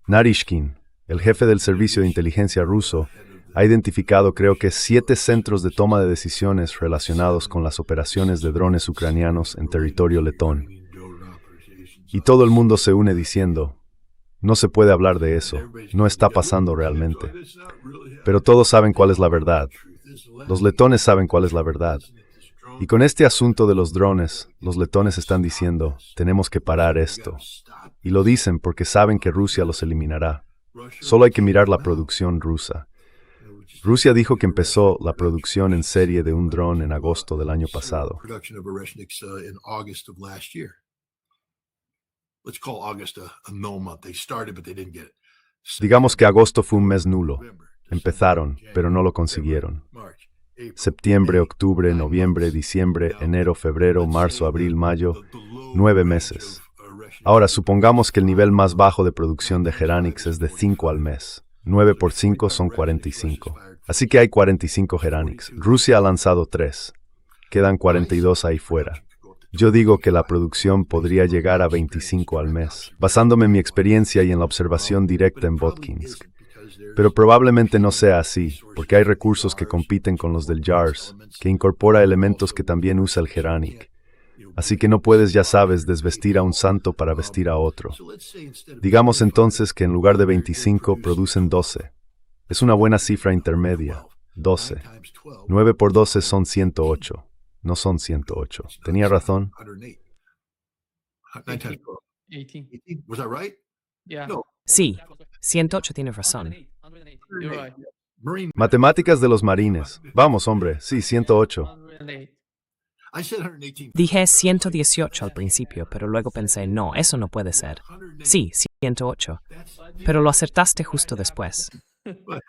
Naryshkin, el jefe del servicio de inteligencia ruso, ha identificado creo que 7 centros de toma de decisiones relacionados con las operaciones de drones ucranianos en territorio letón. Y todo el mundo se une diciendo, no se puede hablar de eso, no está pasando realmente. Pero todos saben cuál es la verdad. Los letones saben cuál es la verdad. Y con este asunto de los drones, los letones están diciendo, tenemos que parar esto. Y lo dicen porque saben que Rusia los eliminará. Solo hay que mirar la producción rusa. Rusia dijo que empezó la producción en serie de un dron en agosto del año pasado. Digamos que agosto fue un mes nulo. Empezaron, pero no lo consiguieron. Septiembre, octubre, noviembre, diciembre, enero, febrero, marzo, abril, mayo, 9 meses. Ahora, supongamos que el nivel más bajo de producción de Geranix es de 5 al mes. 9 por 5 son 45. Así que hay 45 Geranix. Rusia ha lanzado 3. Quedan 42 ahí fuera. Yo digo que la producción podría llegar a 25 al mes, basándome en mi experiencia y en la observación directa en Votkinsk. Pero probablemente no sea así, porque hay recursos que compiten con los del JARS, que incorpora elementos que también usa el Geranic. Así que no puedes, ya sabes, desvestir a un santo para vestir a otro. Digamos entonces que en lugar de 25 producen 12. Es una buena cifra intermedia, 12. 9 por 12 son 108. No son 108. ¿Tenía razón? 18. Was that right? Yeah. No. Sí, 108 tiene razón. You're right. Marine. Matemáticas de los marines. Vamos, hombre. Sí, 108. 108. I said 118. Dije 118 al principio, pero luego pensé, no, eso no puede ser. Sí, 108. Pero lo acertaste justo después.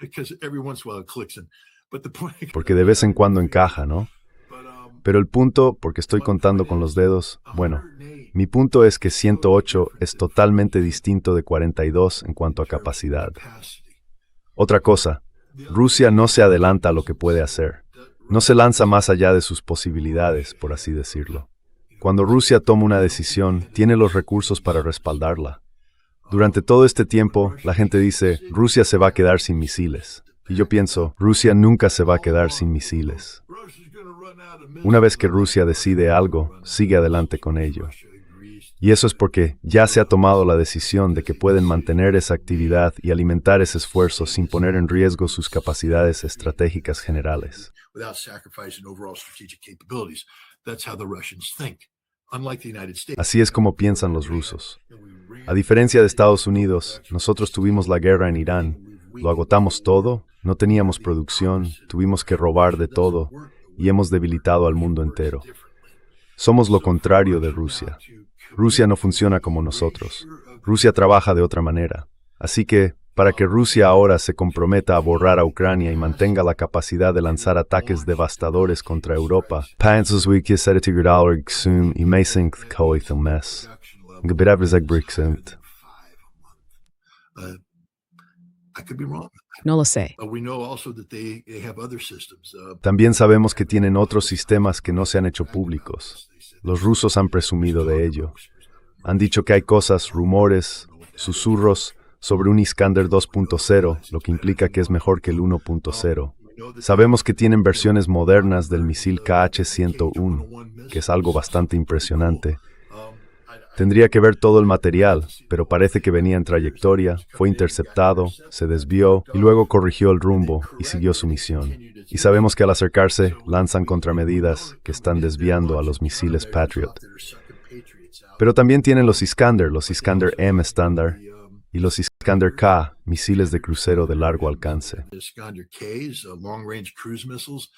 Because every once in a while it clicks in. But the point. Porque de vez en cuando encaja, ¿no? Pero el punto, porque estoy contando con los dedos, bueno, mi punto es que 108 es totalmente distinto de 42 en cuanto a capacidad. Otra cosa, Rusia no se adelanta a lo que puede hacer. No se lanza más allá de sus posibilidades, por así decirlo. Cuando Rusia toma una decisión, tiene los recursos para respaldarla. Durante todo este tiempo, la gente dice, Rusia se va a quedar sin misiles. Y yo pienso, Rusia nunca se va a quedar sin misiles. Una vez que Rusia decide algo, sigue adelante con ello. Y eso es porque ya se ha tomado la decisión de que pueden mantener esa actividad y alimentar ese esfuerzo sin poner en riesgo sus capacidades estratégicas generales. Without sacrificing overall strategic capabilities. That's how the Russians think. Unlike the United States. Así es como piensan los rusos. A diferencia de Estados Unidos, nosotros tuvimos la guerra en Irán, lo agotamos todo, no teníamos producción, tuvimos que robar de todo y hemos debilitado al mundo entero. Somos lo contrario de Rusia. Rusia no funciona como nosotros. Rusia trabaja de otra manera. Así que, para que Rusia ahora se comprometa a borrar a Ucrania y mantenga la capacidad de lanzar ataques devastadores contra Europa, I could be wrong. No lo sé. We know also that they have other systems. También sabemos que tienen otros sistemas que no se han hecho públicos. Los rusos han presumido de ello. Han dicho que hay cosas, rumores, susurros sobre un Iskander 2.0, lo que implica que es mejor que el 1.0. Sabemos que tienen versiones modernas del misil KH-101, que es algo bastante impresionante. Tendría que ver todo el material, pero parece que venía en trayectoria, fue interceptado, se desvió y luego corrigió el rumbo y siguió su misión. Y sabemos que al acercarse, lanzan contramedidas que están desviando a los misiles Patriot. Pero también tienen los Iskander M estándar, y los Iskander K, misiles de crucero de largo alcance. Iskander Ks, long-range cruise missiles.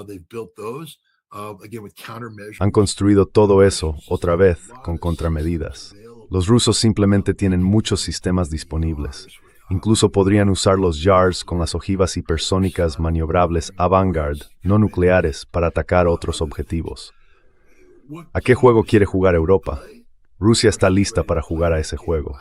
They've built those. Again, with countermeasures. Han construido todo eso, otra vez, con contramedidas. Los rusos simplemente tienen muchos sistemas disponibles. Incluso podrían usar los JARS con las ojivas hipersónicas maniobrables Avangard, no nucleares, para atacar otros objetivos. ¿A qué juego quiere jugar Europa? Rusia está lista para jugar a ese juego.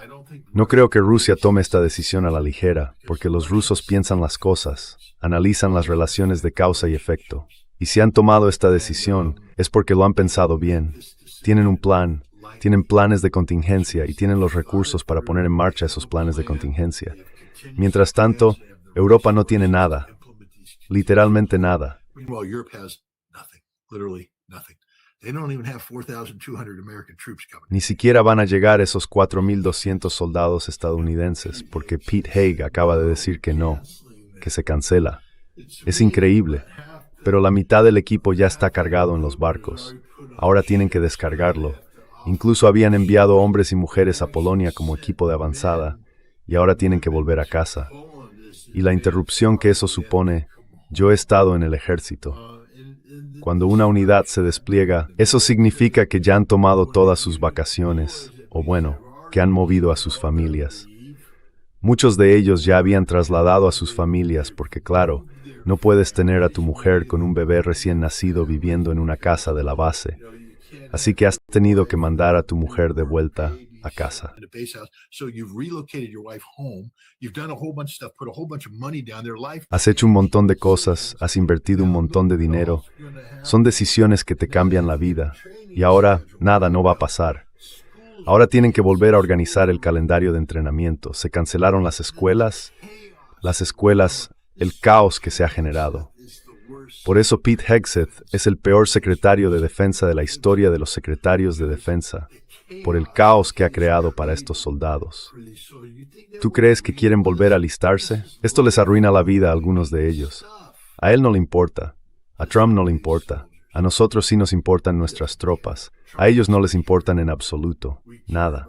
No creo que Rusia tome esta decisión a la ligera, porque los rusos piensan las cosas, analizan las relaciones de causa y efecto. Y si han tomado esta decisión, es porque lo han pensado bien. Tienen un plan, tienen planes de contingencia y tienen los recursos para poner en marcha esos planes de contingencia. Mientras tanto, Europa no tiene nada, literalmente nada. Meanwhile, Europe has nothing, literally nothing. They don't even have 4,200 American troops coming. Ni siquiera van a llegar esos 4.200 soldados estadounidenses, porque Pete Haig acaba de decir que no, que se cancela. Es increíble. Pero la mitad del equipo ya está cargado en los barcos. Ahora tienen que descargarlo. Incluso habían enviado hombres y mujeres a Polonia como equipo de avanzada, y ahora tienen que volver a casa. Y la interrupción que eso supone, yo he estado en el ejército. Cuando una unidad se despliega, eso significa que ya han tomado todas sus vacaciones, o bueno, que han movido a sus familias. Muchos de ellos ya habían trasladado a sus familias porque, claro, no puedes tener a tu mujer con un bebé recién nacido viviendo en una casa de la base. Así que has tenido que mandar a tu mujer de vuelta a casa. Has hecho un montón de cosas, has invertido un montón de dinero. Son decisiones que te cambian la vida. Y ahora, nada, no va a pasar. Ahora tienen que volver a organizar el calendario de entrenamiento. Se cancelaron las escuelas, el caos que se ha generado. Por eso Pete Hegseth es el peor secretario de defensa de la historia de los secretarios de defensa, por el caos que ha creado para estos soldados. ¿Tú crees que quieren volver a alistarse? Esto les arruina la vida a algunos de ellos. A él no le importa, a Trump no le importa, a nosotros sí nos importan nuestras tropas, a ellos no les importan en absoluto, nada.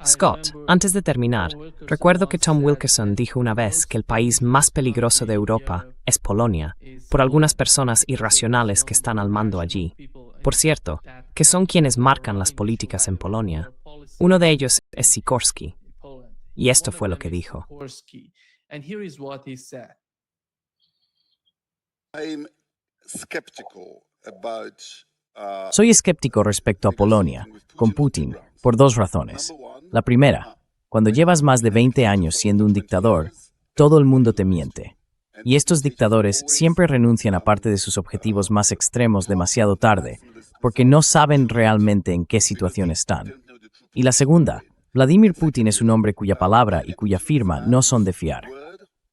Scott, antes de terminar, recuerdo que Tom Wilkerson dijo una vez que el país más peligroso de Europa es Polonia, por algunas personas irracionales que están al mando allí. Por cierto, que son quienes marcan las políticas en Polonia. Uno de ellos es Sikorski. Y esto fue lo que dijo. Soy escéptico respecto a Polonia, con Putin, por dos razones. La primera, cuando llevas más de 20 años siendo un dictador, todo el mundo te miente. Y estos dictadores siempre renuncian a parte de sus objetivos más extremos demasiado tarde, porque no saben realmente en qué situación están. Y la segunda, Vladimir Putin es un hombre cuya palabra y cuya firma no son de fiar.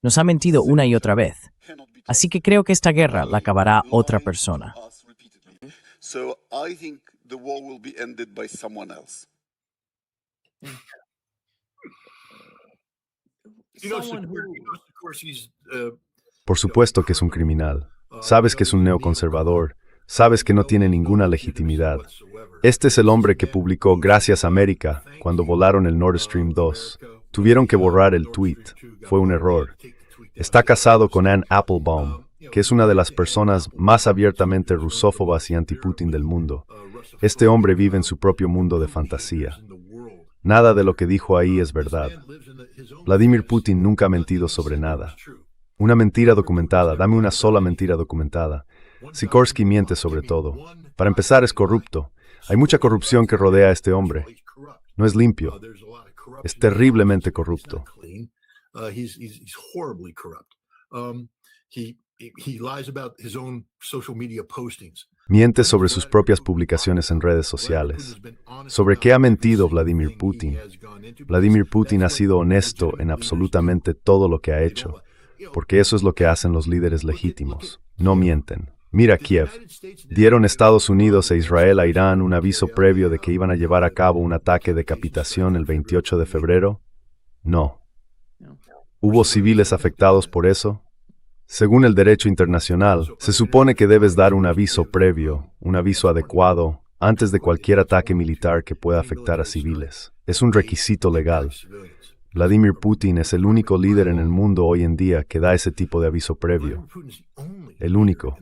Nos ha mentido una y otra vez. Así que creo que esta guerra la acabará otra persona. Por supuesto que es un criminal. Sabes que es un neoconservador. Sabes que no tiene ninguna legitimidad. Este es el hombre que publicó Gracias América cuando volaron el Nord Stream 2. Tuvieron que borrar el tweet. Fue un error. Está casado con Anne Applebaum, que es una de las personas más abiertamente rusófobas y anti-Putin del mundo. Este hombre vive en su propio mundo de fantasía. Nada de lo que dijo ahí es verdad. Vladimir Putin nunca ha mentido sobre nada. Una mentira documentada, dame una sola mentira documentada. Sikorski miente sobre todo. Para empezar, es corrupto. Hay mucha corrupción que rodea a este hombre. No es limpio. Es terriblemente corrupto. Miente sobre sus propias publicaciones en redes sociales. ¿Sobre qué ha mentido Vladimir Putin? Vladimir Putin ha sido honesto en absolutamente todo lo que ha hecho, porque eso es lo que hacen los líderes legítimos. No mienten. Mira Kiev. ¿Dieron Estados Unidos e Israel a Irán un aviso previo de que iban a llevar a cabo un ataque de decapitación el 28 de febrero? No. ¿Hubo civiles afectados por eso? Según el derecho internacional, se supone que debes dar un aviso previo, un aviso adecuado, antes de cualquier ataque militar que pueda afectar a civiles. Es un requisito legal. Vladimir Putin es el único líder en el mundo hoy en día que da ese tipo de aviso previo. El único.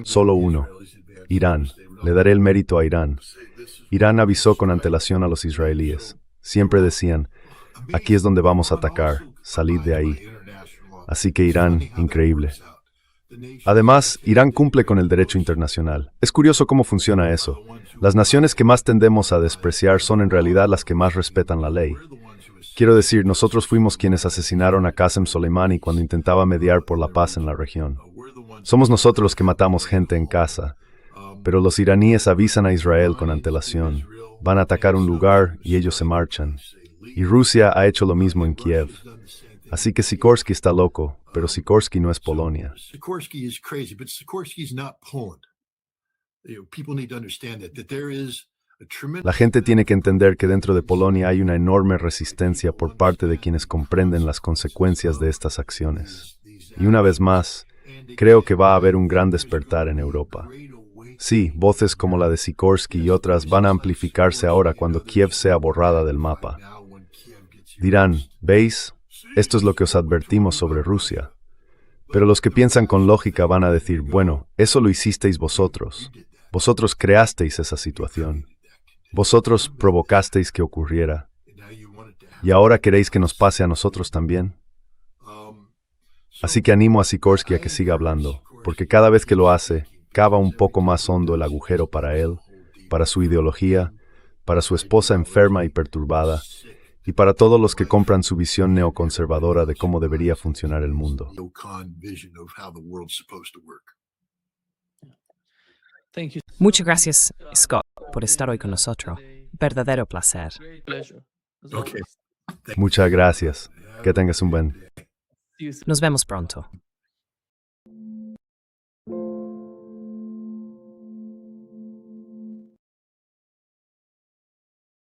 Solo uno. Irán. Le daré el mérito a Irán. Irán avisó con antelación a los israelíes. Siempre decían, aquí es donde vamos a atacar, salid de ahí. Así que Irán, increíble. Además, Irán cumple con el derecho internacional. Es curioso cómo funciona eso. Las naciones que más tendemos a despreciar son en realidad las que más respetan la ley. Quiero decir, nosotros fuimos quienes asesinaron a Qasem Soleimani cuando intentaba mediar por la paz en la región. Somos nosotros los que matamos gente en casa. Pero los iraníes avisan a Israel con antelación. Van a atacar un lugar y ellos se marchan. Y Rusia ha hecho lo mismo en Kiev. Así que Sikorski está loco, pero Sikorski no es Polonia. La gente tiene que entender que dentro de Polonia hay una enorme resistencia por parte de quienes comprenden las consecuencias de estas acciones. Y una vez más, creo que va a haber un gran despertar en Europa. Sí, voces como la de Sikorski y otras van a amplificarse ahora cuando Kiev sea borrada del mapa. Dirán, ¿veis? esto es lo que os advertimos sobre Rusia. Pero los que piensan con lógica van a decir, bueno, eso lo hicisteis vosotros. Vosotros creasteis esa situación. Vosotros provocasteis que ocurriera. ¿Y ahora queréis que nos pase a nosotros también? Así que animo a Sikorsky a que siga hablando, porque cada vez que lo hace, cava un poco más hondo el agujero para él, para su ideología, para su esposa enferma y perturbada, y para todos los que compran su visión neoconservadora de cómo debería funcionar el mundo. Muchas gracias, Scott, por estar hoy con nosotros. Verdadero placer. Great pleasure. Muchas gracias. Que tengas un buen... Nos vemos pronto.